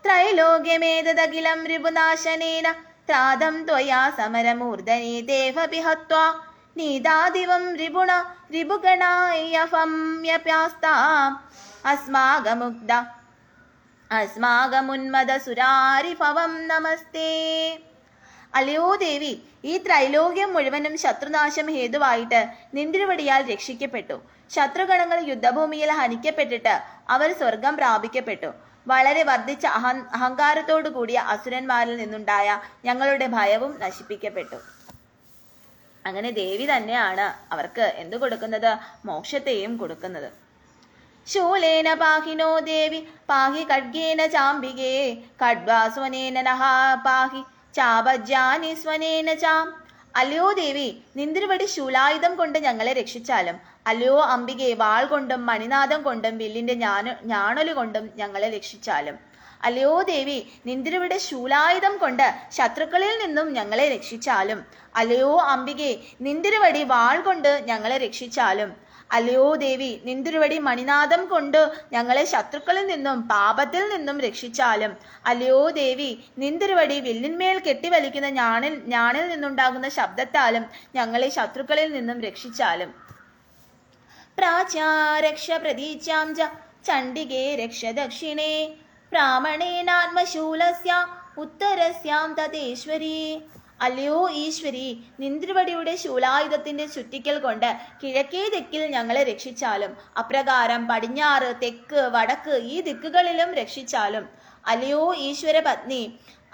ത്രൈലോക്യമേതദഖിലം രിപുനാശനേന ത്രാദം ത്വയാ സമരമൂർധനേ ദേവപി ഹത്വാ നീതാദിവം രിപുഗണായഫമ്യപ്യാസ്താം അസ്മാകമുന്മദസുരാരിഭവം നമസ്തേ. അല്ലയോ ദേവി, ഈ ത്രൈലോക്യം മുഴുവനും ശത്രുനാശം ഹേതുവായിട്ട് നിന്തിരുവടിയാൽ രക്ഷിക്കപ്പെട്ടു. ശത്രുഗണങ്ങൾ യുദ്ധഭൂമിയിൽ ഹനിക്കപ്പെട്ടിട്ട് അവർ സ്വർഗം പ്രാപിക്കപ്പെട്ടു. വളരെ വർദ്ധിച്ച അഹങ്കാരത്തോടു കൂടിയ അസുരന്മാരിൽ നിന്നുണ്ടായ ഞങ്ങളുടെ ഭയവും നശിപ്പിക്കപ്പെട്ടു. അങ്ങനെ ദേവി തന്നെയാണ് അവർക്ക് എന്തു കൊടുക്കുന്നത്? മോക്ഷത്തെയും കൊടുക്കുന്നത്. ശൂലേന പാഹിനോ ദേവി പാഹി ഖഡ്ഗേന ചാംബികേ ഖഡ്വാസ്വനേന നഹ പാഹി ചാപജ്യാനി സ്വനേന ചാം. അല്ലയോ ദേവി, നിന്തിരുവടി ശൂലായുധം കൊണ്ട് ഞങ്ങളെ രക്ഷിച്ചാലും, അല്ലയോ അംബികെ വാൾ കൊണ്ടും മണിനാദം കൊണ്ടും വില്ലിന്റെ ഞാണൊലി കൊണ്ടും ഞങ്ങളെ രക്ഷിച്ചാലും, അല്ലയോ ദേവി നിന്തിരുവടി ശൂലായുധം കൊണ്ട് ശത്രുക്കളിൽ നിന്നും ഞങ്ങളെ രക്ഷിച്ചാലും, അല്ലയോ അംബികെ നിന്തിരുവടി വാൾ കൊണ്ട് ഞങ്ങളെ രക്ഷിച്ചാലും, അല്ലയോ ദേവി നിന്തിരുവടി മണിനാദം കൊണ്ട് ഞങ്ങളെ ശത്രുക്കളിൽ നിന്നും പാപത്തിൽ നിന്നും രക്ഷിച്ചാലും, അല്ലയോ ദേവി നിന്തിരുവടി വില്ലിന്മേൽ കെട്ടിവലിക്കുന്ന ഞാണിൽ നിന്നുണ്ടാകുന്ന ശബ്ദത്താലും ഞങ്ങളെ ശത്രുക്കളിൽ നിന്നും രക്ഷിച്ചാലും. പ്രാചാരക്ഷ പ്രതീച്ചാം ച ചണ്ഡികേ രക്ഷ ദക്ഷിണേ പ്രാമണേനാത്മശൂലസ്യ ഉത്തരസ്യാം തതേശ്വരി. അല്ലയോ ഈശ്വരി, നിന്തിരുവടിയുടെ ശൂലായുധത്തിന്റെ ചുറ്റിക്കൽ കൊണ്ട് കിഴക്കേ ദിക്കിൽ ഞങ്ങളെ രക്ഷിച്ചാലും, അപ്രകാരം പടിഞ്ഞാറ്, തെക്ക്, വടക്ക് ഈ ദിക്കുകളിലും രക്ഷിച്ചാലും. അല്ലയോ ഈശ്വര പത്നി,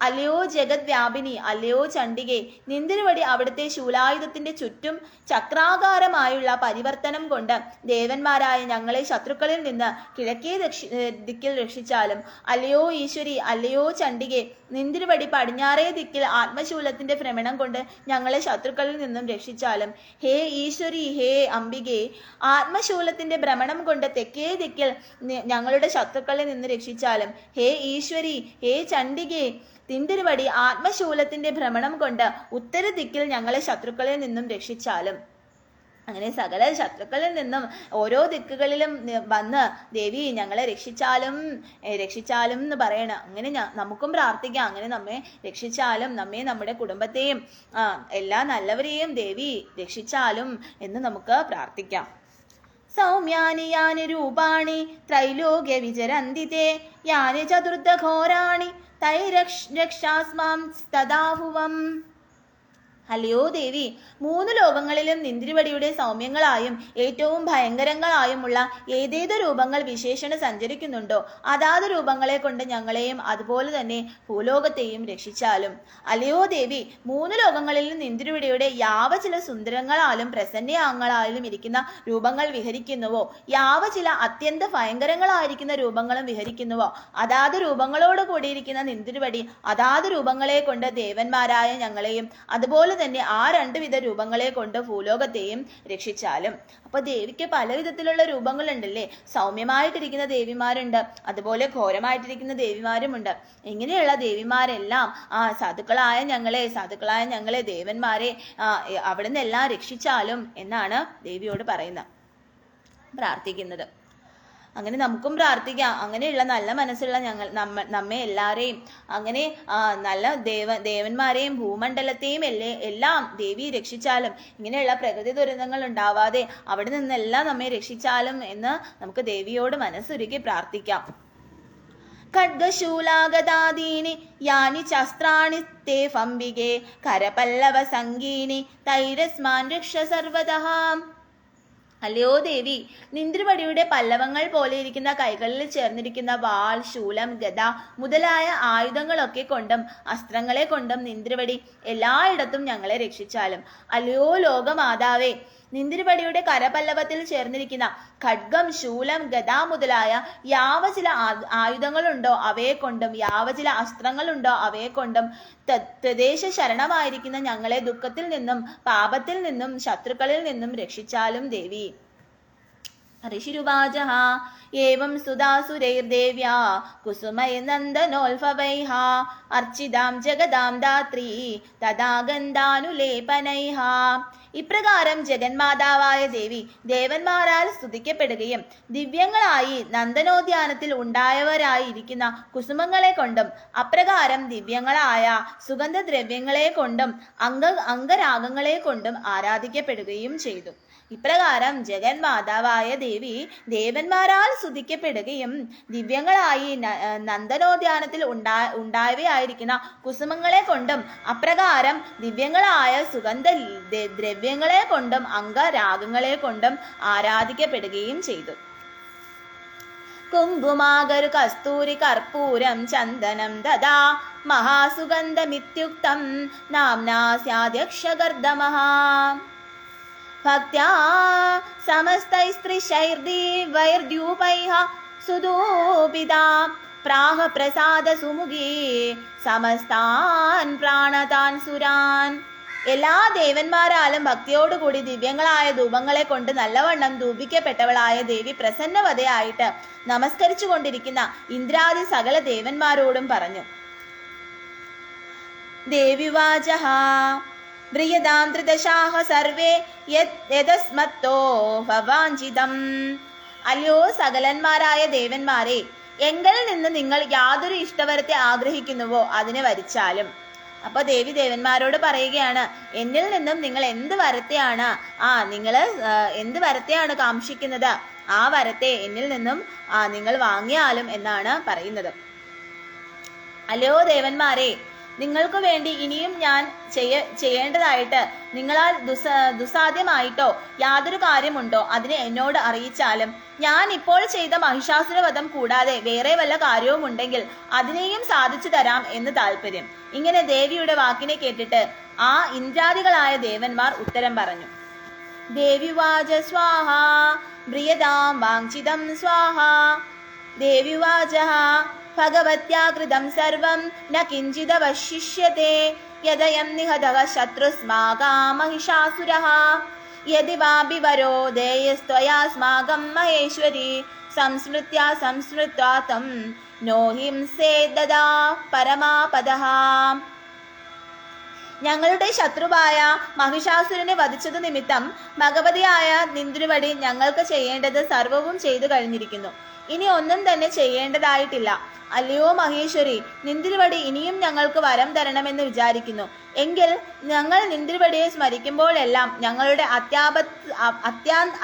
അല്ലയോ ജഗത് വ്യാപിനി, അല്ലയോ ചണ്ഡികെ, നിന്തിരുവടി അവിടുത്തെ ശൂലായുധത്തിന്റെ ചുറ്റും ചക്രാകാരമായുള്ള പരിവർത്തനം കൊണ്ട് ദേവന്മാരായ ഞങ്ങളെ ശത്രുക്കളിൽ നിന്ന് കിഴക്കേ ദിക്കിൽ രക്ഷിച്ചാലും, അല്ലയോ ഈശ്വരി, അല്ലയോ ചണ്ഡികെ, നിന്തിരുവടി പടിഞ്ഞാറേ ദിക്കിൽ ആത്മശൂലത്തിന്റെ ഭ്രമണം കൊണ്ട് ഞങ്ങളെ ശത്രുക്കളിൽ നിന്നും രക്ഷിച്ചാലും. ഹേ ഈശ്വരി, ഹേ അംബികെ, ആത്മശൂലത്തിന്റെ ഭ്രമണം കൊണ്ട് തെക്കേ ദിക്കിൽ ഞങ്ങളുടെ ശത്രുക്കളിൽ നിന്ന് രക്ഷിച്ചാലും. ഹേ ഈശ്വരി, ഹേ ചണ്ഡികെ, നിന്തിരുവടി ആത്മശൂലത്തിന്റെ ഭ്രമണം കൊണ്ട് ഉത്തര ദിക്കിൽ ഞങ്ങളെ ശത്രുക്കളിൽ നിന്നും രക്ഷിച്ചാലും. അങ്ങനെ സകല ശത്രുക്കളിൽ നിന്നും ഓരോ ദിക്കുകളിലും വന്ന് ദേവി ഞങ്ങളെ രക്ഷിച്ചാലും എന്ന് പറയണം. അങ്ങനെ നമുക്കും പ്രാർത്ഥിക്കാം, അങ്ങനെ നമ്മെ രക്ഷിച്ചാലും, നമ്മെ നമ്മുടെ കുടുംബത്തെയും എല്ലാ നല്ലവരെയും ദേവി രക്ഷിച്ചാലും എന്ന് നമുക്ക് പ്രാർത്ഥിക്കാം. സൗമ്യാനി യാനി രൂപാണി ത്രൈലോക്യ വിചരന്തിതേ യാനി ചതുർദഘോരാണി തൈരക്ഷാസ്മാം തദാഹുവം. അല്ലയോ ദേവി, 3 ലോകങ്ങളിലും നിന്തിരുവടിയുടെ സൗമ്യങ്ങളായും ഏറ്റവും ഭയങ്കരങ്ങളായുമുള്ള ഏതേത് രൂപങ്ങൾ വിശേഷണ സഞ്ചരിക്കുന്നുണ്ടോ അതാത് രൂപങ്ങളെ കൊണ്ട് ഞങ്ങളെയും അതുപോലെ തന്നെ ഭൂലോകത്തെയും രക്ഷിച്ചാലും. അല്ലയോ ദേവി, 3 ലോകങ്ങളിലും നിന്തിരുവടിയുടെ യാവ ചില സുന്ദരങ്ങളാലും പ്രസന്നയാങ്ങളായാലും ഇരിക്കുന്ന രൂപങ്ങൾ വിഹരിക്കുന്നുവോ, യാവ ചില അത്യന്ത ഭയങ്കരങ്ങളായിരിക്കുന്ന രൂപങ്ങളും വിഹരിക്കുന്നുവോ, അതാത് രൂപങ്ങളോട് കൂടിയിരിക്കുന്ന നിന്തിരുവടി അതാത് രൂപങ്ങളെ കൊണ്ട് ദേവന്മാരായ ഞങ്ങളെയും അതുപോലെ തന്നെ ആ 2 വിധ രൂപങ്ങളെ കൊണ്ട് ഭൂലോകത്തെയും രക്ഷിച്ചാലും. അപ്പൊ ദേവിക്ക് പല വിധത്തിലുള്ള രൂപങ്ങളുണ്ടല്ലേ. സൗമ്യമായിട്ടിരിക്കുന്ന ദേവിമാരുണ്ട്, അതുപോലെ ഘോരമായിട്ടിരിക്കുന്ന ദേവിമാരുമുണ്ട്. ഇങ്ങനെയുള്ള ദേവിമാരെല്ലാം സാധുക്കളായ ഞങ്ങളെ ദേവന്മാരെ അവിടെ നിന്നെല്ലാം രക്ഷിച്ചാലും എന്നാണ് ദേവിയോട് പ്രാർത്ഥിക്കുന്നത്. അങ്ങനെ നമുക്കും പ്രാർത്ഥിക്കാം. അങ്ങനെയുള്ള നല്ല മനസ്സുള്ള നമ്മെ എല്ലാവരെയും, അങ്ങനെ നല്ല ദേവന്മാരെയും ഭൂമണ്ഡലത്തെയും എല്ലാം ദേവി രക്ഷിച്ചാലും, ഇങ്ങനെയുള്ള പ്രകൃതി ദുരന്തങ്ങൾ ഉണ്ടാവാതെ അവിടെ നിന്നെല്ലാം നമ്മെ രക്ഷിച്ചാലും എന്ന് നമുക്ക് ദേവിയോട് മനസ്സുരുക്കി പ്രാർത്ഥിക്കാം. ഖഡ്ഗശൂലാഗദാദീനി യാനി ശസ്ത്രാണി തേ ഫംബികേ കരപല്ലവ സംഗീനി തൈരസ്മാൻ രക്ഷ സർവതഃ. അല്ലയോ ദേവി, നിന്ദ്രവടിയുടെ പല്ലവങ്ങൾ പോലെ ഇരിക്കുന്ന കൈകളിൽ ചേർന്നിരിക്കുന്ന വാൾ, ശൂലം, ഗദ മുതലായ ആയുധങ്ങളൊക്കെ കൊണ്ടും അസ്ത്രങ്ങളെ കൊണ്ടും നിന്ദ്രവടി എല്ലായിടത്തും ഞങ്ങളെ രക്ഷിച്ചാലും. അല്ലയോ ലോകമാതാവേ, നിന്ദ്രവടിയുടെ കരപല്ലവത്തിൽ ചേർന്നിരിക്കുന്ന ഖഡ്ഗം, ശൂലം, ഗദ മുതലായ യാവ ചില ആയുധങ്ങളുണ്ടോ അവയെ കൊണ്ടും യാവ ചില അസ്ത്രങ്ങളുണ്ടോ അവയെ കൊണ്ടും ത്വദേശ ശരണമായിരിക്കുന്ന ഞങ്ങളെ ദുഃഖത്തിൽ നിന്നും പാപത്തിൽ നിന്നും ശത്രുക്കളിൽ നിന്നും രക്ഷിച്ചാലും ദേവി. ഋഷിരുവാച ഏവം സുധാസുരൈർദേവ്യാ കുസുമൈർനന്ദനോൽഭവൈഃ അർച്ചിതാം ജഗദാം ധാത്രീ തഥാ ഗന്ധാനുലേപനൈഃ. ഇപ്രകാരം ജഗന്മാതാവായ ദേവി ദേവന്മാരാൽ സ്തുതിക്കപ്പെടുകയും ദിവ്യങ്ങളായി നന്ദനോദ്യാനത്തിൽ ഉണ്ടായവരായിരിക്കുന്ന കുസുമങ്ങളെ കൊണ്ടും അപ്രകാരം ദിവ്യങ്ങളായ സുഗന്ധദ്രവ്യങ്ങളെ കൊണ്ടും അംഗരാഗങ്ങളെ കൊണ്ടും ആരാധിക്കപ്പെടുകയും ചെയ്തു. ഇപ്രകാരം ജഗന്മാതാവായ ദേവി ദേവന്മാരാൽ സ്തുതിക്കപ്പെടുകയും ദിവ്യങ്ങളായി നന്ദനോദ്യാനത്തിൽ ഉണ്ടായവയായിരിക്കുന്ന കുസുമങ്ങളെ കൊണ്ടും അപ്രകാരം ദിവ്യങ്ങളായ സുഗന്ധ ദ്രവ്യങ്ങളെ കൊണ്ടും അംഗരാഗങ്ങളെ കൊണ്ടും ആരാധിക്കപ്പെടുകയും ചെയ്തു. കുങ്കുമാഗരു കസ്തൂരി കർപ്പൂരം ചന്ദനം ദദാ മഹാസുഗന്ധമിത്യുക്തം നാംനാ സ്യാദ്യക്ഷഗർദമഃ. ഭക്ത്യാ സമസ്തൈസ്ത്രിശൈർദീവൈർദ്യൂപൈഃ സുദൂപിതാ പ്രാഹ പ്രസാദ സുമുഖീ സമസ്താൻ പ്രാണതാൻ സുരാൻ. എല്ലാ ദേവന്മാരാലും ഭക്തിയോടുകൂടി ദിവ്യങ്ങളായ ധൂപങ്ങളെ കൊണ്ട് നല്ലവണ്ണം ധൂപിക്കപ്പെട്ടവളായ ദേവി പ്രസന്നവതയായിട്ട് നമസ്കരിച്ചു കൊണ്ടിരിക്കുന്ന ഇന്ദ്രാദി സകല ദേവന്മാരോടും പറഞ്ഞു. ദേവിവാചഃ ബ്രിയതാം ത്രിദശാഹ സർവേ യദസ്മത്തോ ഭവാഞ്ചിതം. അല്ലയോ സകലന്മാരായ ദേവന്മാരെ, എങ്കിൽ നിന്ന് നിങ്ങൾ യാതൊരു ഇഷ്ടവരത്തെ ആഗ്രഹിക്കുന്നുവോ അതിനെ വരിച്ചാലും. അപ്പൊ ദേവി ദേവന്മാരോട് പറയുകയാണ്, എന്നിൽ നിന്നും നിങ്ങൾ എന്ത് വരത്തെയാണ് നിങ്ങൾ എന്ത് വരത്തെയാണ് കാക്ഷിക്കുന്നത്, ആ വരത്തെ എന്നിൽ നിന്നും നിങ്ങൾ വാങ്ങിയാലും എന്നാണ് പറയുന്നത്. അല്ലയോ ദേവന്മാരെ, നിങ്ങൾക്ക് വേണ്ടി ഇനിയും ഞാൻ ചെയ്യേണ്ടതായിട്ട് നിങ്ങളാൽ ദുസാധ്യമായിട്ടോ യാതൊരു കാര്യമുണ്ടോ അതിനെ എന്നോട് അറിയിച്ചാലും ഞാൻ ഇപ്പോൾ ചെയ്ത മഹിഷാസുരവധം കൂടാതെ വേറെ വല്ല കാര്യവും ഉണ്ടെങ്കിൽ അതിനെയും സാധിച്ചു തരാം എന്ന് താല്പര്യം. ഇങ്ങനെ ദേവിയുടെ വാക്കിനെ കേട്ടിട്ട് ആ ഇന്ദ്രാദികളായ ദേവന്മാർ ഉത്തരം പറഞ്ഞു. ദേവിവാച സ്വാഹ ബ്രിയതാം വാഞ്ചിതം സ്വാഹ. ദേവിവാചഃ ഭഗവത്യാ കൃതം സർവം ന കിഞ്ചിദവശിഷ്യത്തെ യദയം നിഹതഃ ശത്രുസ്മാകാം മഹിഷാസുരഃ. യദി വാപി വരോ ദേയസ്ത്വയാസ്മാകം മഹേശ്വരി സംസ്മൃത്യാ തം നോ ഹിംസേദദാ പരമാപദഃ. ഞങ്ങളുടെ ശത്രുവായ മഹിഷാസുരനെ വധിച്ചതു നിമിത്തം ഭഗവതിയായ നിന്ദ്രുവടി ഞങ്ങൾക്ക് ചെയ്യേണ്ടത് സർവവും ചെയ്തു കഴിഞ്ഞിരിക്കുന്നു. ഇനി ഒന്നും തന്നെ ചെയ്യേണ്ടതായിട്ടില്ല. അല്ലയോ മഹേശ്വരി, നിന്ദ്രുവടി ഇനിയും ഞങ്ങൾക്ക് വരം തരണമെന്ന് വിചാരിക്കുന്നു. എങ്കിൽ ഞങ്ങൾ നിന്ദ്രുവടിയെ സ്മരിക്കുമ്പോഴെല്ലാം ഞങ്ങളുടെ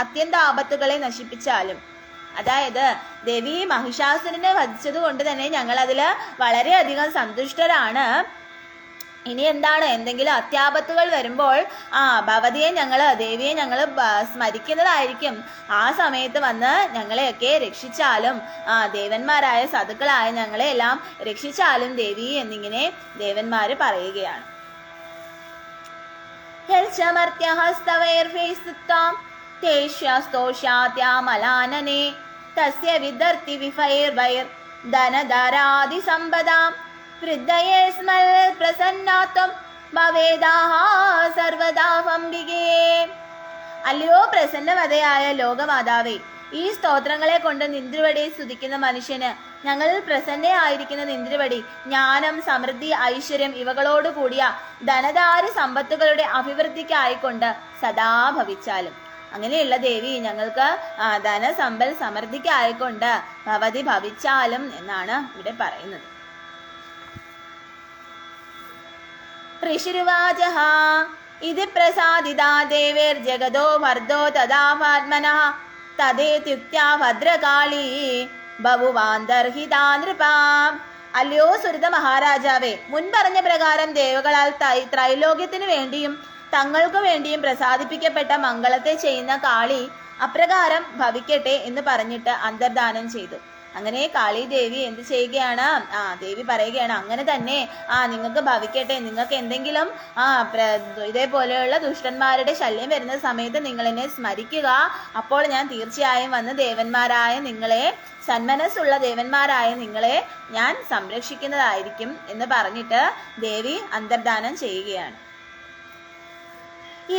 അത്യന്താപത്തുകളെ നശിപ്പിച്ചാലും. അതായത് ദേവി മഹിഷാസുരനെ വധിച്ചത് കൊണ്ട് തന്നെ ഞങ്ങൾ അതിൽ വളരെയധികം സന്തുഷ്ടരാണ്. ഇനി എന്താണ്, എന്തെങ്കിലും അത്യാപത്തുകൾ വരുമ്പോൾ ഭഗവതിയെ ദേവിയെ ഞങ്ങൾ സ്മരിക്കുന്നതായിരിക്കും. ആ സമയത്ത് വന്ന് ഞങ്ങളെയൊക്കെ രക്ഷിച്ചാലും ദേവന്മാരായ സതുക്കളായ ഞങ്ങളെ എല്ലാം രക്ഷിച്ചാലും ദേവി എന്നിങ്ങനെ ദേവന്മാര് പറയുകയാണ്. തസ്യ വിദർത്തി വിഫൈർവൈർ ധനധരാദി സമ്പദാം വൃദ്ധയേ സ്മൽ പ്രസന്നാത്വം ഭവേദാഹ സർവദാ അംബികേ. അല്ലയോ പ്രസന്നവതയായ ലോകമാതാവേ, ഈ സ്തോത്രങ്ങളെ കൊണ്ട് നിന്ദ്രുവടിയെ സ്തുതിക്കുന്ന മനുഷ്യന് ഞങ്ങളിൽ പ്രസന്നയായിരിക്കുന്ന നിന്ദ്രുവടി ജ്ഞാനം, സമൃദ്ധി, ഐശ്വര്യം ഇവകളോട് കൂടിയ ധനധാര സമ്പത്തുകളുടെ അഭിവൃദ്ധിക്കായിക്കൊണ്ട് സദാ ഭവിച്ചാലും. അങ്ങനെയുള്ള ദേവി ഞങ്ങൾക്ക് ധനസമ്പൽ സമൃദ്ധിക്കായിക്കൊണ്ട് ഭവതി ഭവിച്ചാലും എന്നാണ് ഇവിടെ പറയുന്നത്. ഋഷിരുവാചഃ ഇതി പ്രസാദിതാ ദേവേർജഗതോ വർദ്ധോ തഥാത്മനഃ തദേത്യുക്ത്യാ ഭദ്രകാളീ ബഭുവാന്തർഹിതാ നൃപാം. അല്ലയോ സുരത മഹാരാജാവേ, മുൻപറഞ്ഞ പ്രകാരം ദേവകളാൽ ത്രൈലോക്യത്തിനു വേണ്ടിയും തങ്ങൾക്കു വേണ്ടിയും പ്രസാദിപ്പിക്കപ്പെട്ട മംഗളത്തെ ചെയ്യുന്ന കാളി അപ്രകാരം ഭവിക്കട്ടെ എന്ന് പറഞ്ഞിട്ട് അന്തർദാനം ചെയ്തു. അങ്ങനെ കാളി ദേവി എന്ത് ചെയ്യുകയാണ്? ദേവി പറയുകയാണ്, അങ്ങനെ തന്നെ നിങ്ങൾക്ക് ഭവിക്കട്ടെ. നിങ്ങൾക്ക് എന്തെങ്കിലും ഇതേപോലെയുള്ള ദുഷ്ടന്മാരുടെ ശല്യം വരുന്ന സമയത്ത് നിങ്ങൾ എന്നെ സ്മരിക്കുക. അപ്പോൾ ഞാൻ തീർച്ചയായും വന്ന് ദേവന്മാരായ നിങ്ങളെ, സന്മനസ്സുള്ള ദേവന്മാരായ നിങ്ങളെ ഞാൻ സംരക്ഷിക്കുന്നതായിരിക്കും എന്ന് പറഞ്ഞിട്ട് ദേവി അന്തർദാനം ചെയ്യുകയാണ്.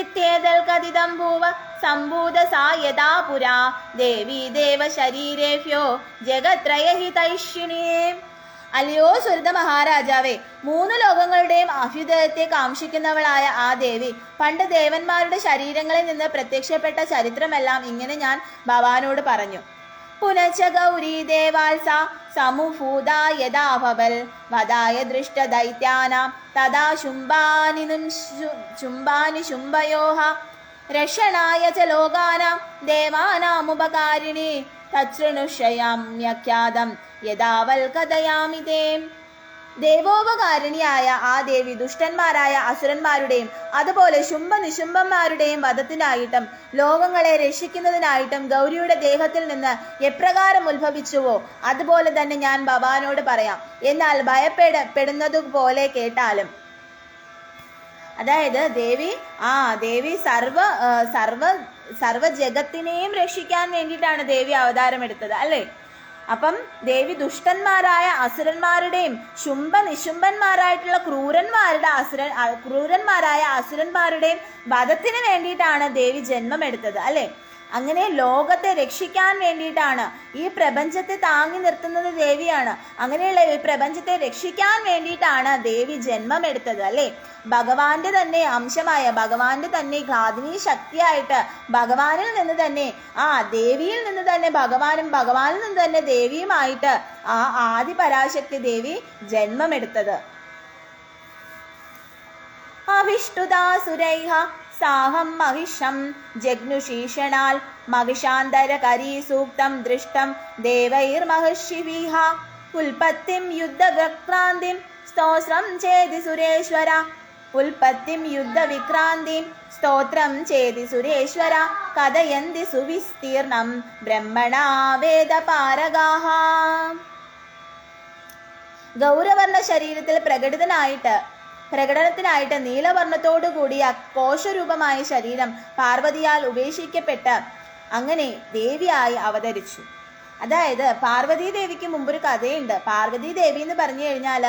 ഇത്യേതൽ കഥിതം ഭൂവ സംഭൂത സാ യഥാ പുരാ ദേവി ദേവ ശരീരേഭ്യോ ജഗത്രയഹിതൈഷിണേ. അല്ലയോ സുരത മഹാരാജാവേ, 3 ലോകങ്ങളുടെയും അഭ്യുദയത്തെ കാംക്ഷിക്കുന്നവളായ ആ ദേവി പണ്ട് ദേവന്മാരുടെ ശരീരങ്ങളിൽ നിന്ന് പ്രത്യക്ഷപ്പെട്ട ചരിത്രമെല്ലാം ഇങ്ങനെ ഞാൻ ഭവാനോട് പറഞ്ഞു. പുനച്ച ഗൗരീ ദേവാൽസ സമുഭൂതാ യഥാ ഭവൽ വദായ ദൃഷ്ട ദൈത്യാനാം തദാ ശുംഭാനി ശുംഭയോഃ രക്ഷണായ ച ലോകാനാം ദേവാനാമുപകാരിണി തച്ഛൃണുഷയാമ്യഖ്യാതം യഥാവൽ കഥയാമി തേ. ദേവോപകാരിണിയായ ആ ദേവി ദുഷ്ടന്മാരായ അസുരന്മാരുടെയും അതുപോലെ ശുംഭ നിശുംഭന്മാരുടെയും വധത്തിനായിട്ടും ലോകങ്ങളെ രക്ഷിക്കുന്നതിനായിട്ടും ഗൗരിയുടെ ദേഹത്തിൽ നിന്ന് എപ്രകാരം ഉത്ഭവിച്ചുവോ അതുപോലെ തന്നെ ഞാൻ ഭവാനോട് പറയാം. എന്നാൽ ഭയപ്പെടുന്നതുപോലെ കേട്ടാലും. അതായത് ദേവി സർവ ജഗത്തിനെയും രക്ഷിക്കാൻ വേണ്ടിയിട്ടാണ് ദേവി അവതാരം എടുത്തത്, അല്ലേ? അപ്പം ദേവി ദുഷ്ടന്മാരായ അസുരന്മാരുടെയും ശുംഭ നിശുംഭന്മാരായിട്ടുള്ള ക്രൂരന്മാരായ അസുരന്മാരുടെയും വധത്തിന് വേണ്ടിയിട്ടാണ് ദേവി ജന്മമെടുത്തത്, അല്ലേ? അങ്ങനെ ലോകത്തെ രക്ഷിക്കാൻ വേണ്ടിയിട്ടാണ്. ഈ പ്രപഞ്ചത്തെ താങ്ങി നിർത്തുന്നത് ദേവിയാണ്. അങ്ങനെയുള്ള ഈ പ്രപഞ്ചത്തെ രക്ഷിക്കാൻ വേണ്ടിയിട്ടാണ് ദേവി ജന്മമെടുത്തത്, അല്ലേ? ഭഗവാന്റെ തന്നെ അംശമായ, ഭഗവാന്റെ തന്നെ ഘാതിനി ശക്തിയായിട്ട് ഭഗവാനിൽ നിന്ന് തന്നെ ദേവിയിൽ നിന്ന് തന്നെ ഭഗവാനും ഭഗവാനിൽ നിന്ന് തന്നെ ദേവിയുമായിട്ട് ആദി പരാശക്തി ദേവി ജന്മമെടുത്തത്. അവിഷ്ടുതാസുരൈഹ സാഹം മഹിഷം ജഗ്നുശീഷണാൽ മഹിഷാന്തരകരീ സൂക്തം ദൃഷ്ടം ദേവൈർമഹർഷിവിഹ ഉൽപത്തിം യുദ്ധവിക്രാന്തിം സ്തോത്രം ചേതി സുരേശ്വര. ഉൽപത്തിം യുദ്ധവിക്രാന്തിം സ്തോത്രം ചേതി സുരേശ്വര കഥയന്തി സുവിസ്തീർണം ബ്രഹ്മണാ വേദപാരഗാഃ. ഗൗരവർണ്ണ ശരീരത്തിൽ പ്രകടനത്തിനായിട്ട് നീലവർണ്ണത്തോടു കൂടിയ കോശരൂപമായ ശരീരം പാർവതിയാൽ ഉപേക്ഷിക്കപ്പെട്ട് അങ്ങനെ ദേവിയായി അവതരിച്ചു. അതായത് പാർവതി ദേവിക്ക് മുമ്പൊരു കഥയുണ്ട്. പാർവതി ദേവി എന്ന് പറഞ്ഞു കഴിഞ്ഞാൽ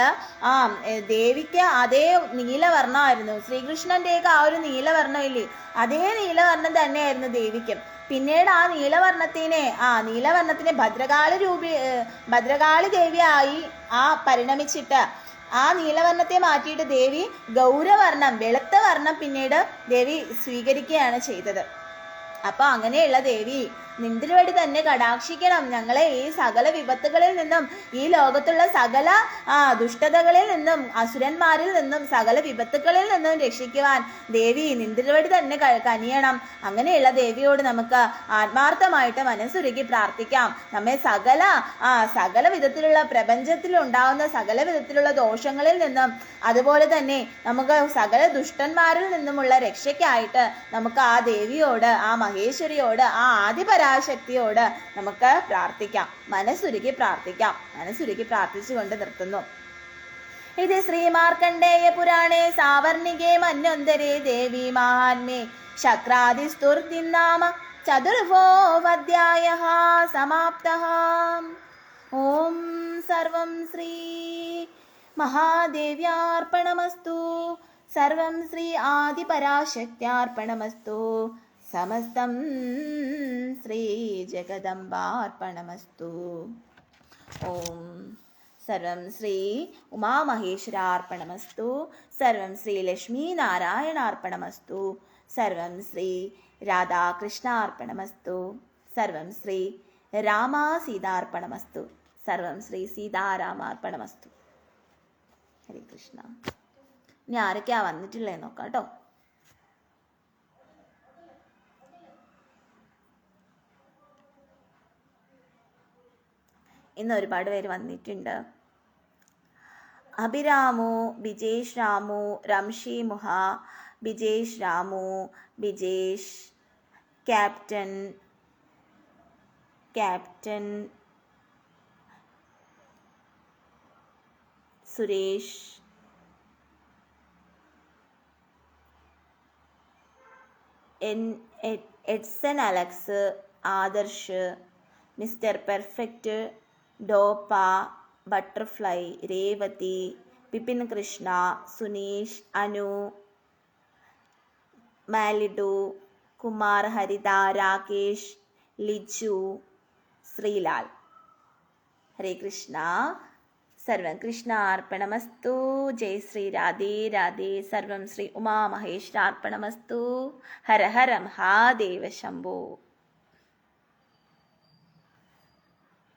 ദേവിക്ക് അതേ നീലവർണ്ണമായിരുന്നു. ശ്രീകൃഷ്ണന്റെയൊക്കെ ആ ഒരു നീലവർണ്ണം ഇല്ലേ, അതേ നീലവർണ്ണം തന്നെയായിരുന്നു ദേവിക്കും. പിന്നീട് ആ നീലവർണ്ണത്തിനെ ഭദ്രകാളി ദേവിയായി പരിണമിച്ചിട്ട് ആ നീലവർണ്ണത്തെ മാറ്റിയിട്ട് ദേവി ഗൗരവർണ്ണം, വെളുത്ത വർണ്ണം പിന്നീട് ദേവി സ്വീകരിക്കുകയാണ് ചെയ്തത്. അപ്പൊ അങ്ങനെയുള്ള ദേവി നിന്തിരുവടി തന്നെ കടാക്ഷിക്കണം. ഞങ്ങളെ ഈ സകല വിപത്തുകളിൽ നിന്നും, ഈ ലോകത്തുള്ള സകല ദുഷ്ടതകളിൽ നിന്നും, അസുരന്മാരിൽ നിന്നും, സകല വിപത്തുകളിൽ നിന്നും രക്ഷിക്കുവാൻ ദേവി നിന്തിരുവടി തന്നെ കനിയണം. അങ്ങനെയുള്ള ദേവിയോട് നമുക്ക് ആത്മാർത്ഥമായിട്ട് മനസ്സുരുക്കി പ്രാർത്ഥിക്കാം. നമ്മെ സകല വിധത്തിലുള്ള പ്രപഞ്ചത്തിൽ ഉണ്ടാകുന്ന സകല വിധത്തിലുള്ള ദോഷങ്ങളിൽ നിന്നും, അതുപോലെ തന്നെ നമുക്ക് സകല ദുഷ്ടന്മാരിൽ നിന്നുമുള്ള രക്ഷയ്ക്കായിട്ട് നമുക്ക് ആ ദേവിയോട്, ആ മഹേശ്വരിയോട്, ആ ആദിപരാശക്തിയോട് നമുക്ക് പ്രാർത്ഥിക്കാം. മനസ്സുരുക്കി പ്രാർത്ഥിച്ചുകൊണ്ട് നിർത്തുന്നു. ഇത് ശ്രീമാർക്കണ്ഡേയ പുരാണേ സാവർണികേ മന്വന്തരേ ദേവി മഹാത്മ്യേ ശക്രാദിസ്തുർത്തിം നാമ ചതുർഭോവധ്യായഃ സമാപ്തഃ. ഓം സർവം ശ്രീ മഹാദേവ്യാർപ്പണമസ്തു. സർവം ശ്രീ ആദിപരാശക്ത്യാർപ്പണമസ്തു. സമസ്തം ശ്രീ ജഗദംബാർപ്പണമസ്തു. ഓം സർവം ശ്രീ ഉമാമഹേശ്വരാർപ്പണമസ്തു. സർവം ശ്രീ ലക്ഷ്മീനാരായണാർപ്പണമസ്തു. സർവം ശ്രീ രാധാകൃഷ്ണാർപ്പണമസ്തു. സർവം ശ്രീ രാമാസീതാർപ്പണമസ്തു. സർവം ശ്രീ സീതാരാമാർപ്പണമസ്തു. ഹരേ കൃഷ്ണ. ഇനി ആരൊക്കെയാ വന്നിട്ടില്ലേ നോക്കാം കേട്ടോ. ഇന്ന് ഒരുപാട് പേര് വന്നിട്ടുണ്ട്. Abhiramu, Bijesh Ramu, Ramshi Muha, Bijesh Ramu, Bijesh, captain Suresh, Edson Alex, Adarsh, mister perfect, ഡോപ്പ, ബട്ടർഫ്ലൈ, രേവതി, പിപിൻ കൃഷ്ണ, സുനീഷ്, അനു, മാലിഡു, കുമാർ, ഹരിത, രാകേഷ്, ലിജു, ശ്രീലാൽ. ഹരേ കൃഷ്ണ. സർവം കൃഷ്ണാർപ്പണമസ്തു. ജയ് ശ്രീ രാധേ രാധേ. സർവം ശ്രീ ഉമാമഹേശ്വരാർപ്പണമസ്തു. ഹര ഹര മഹാദേവ ശംഭോ.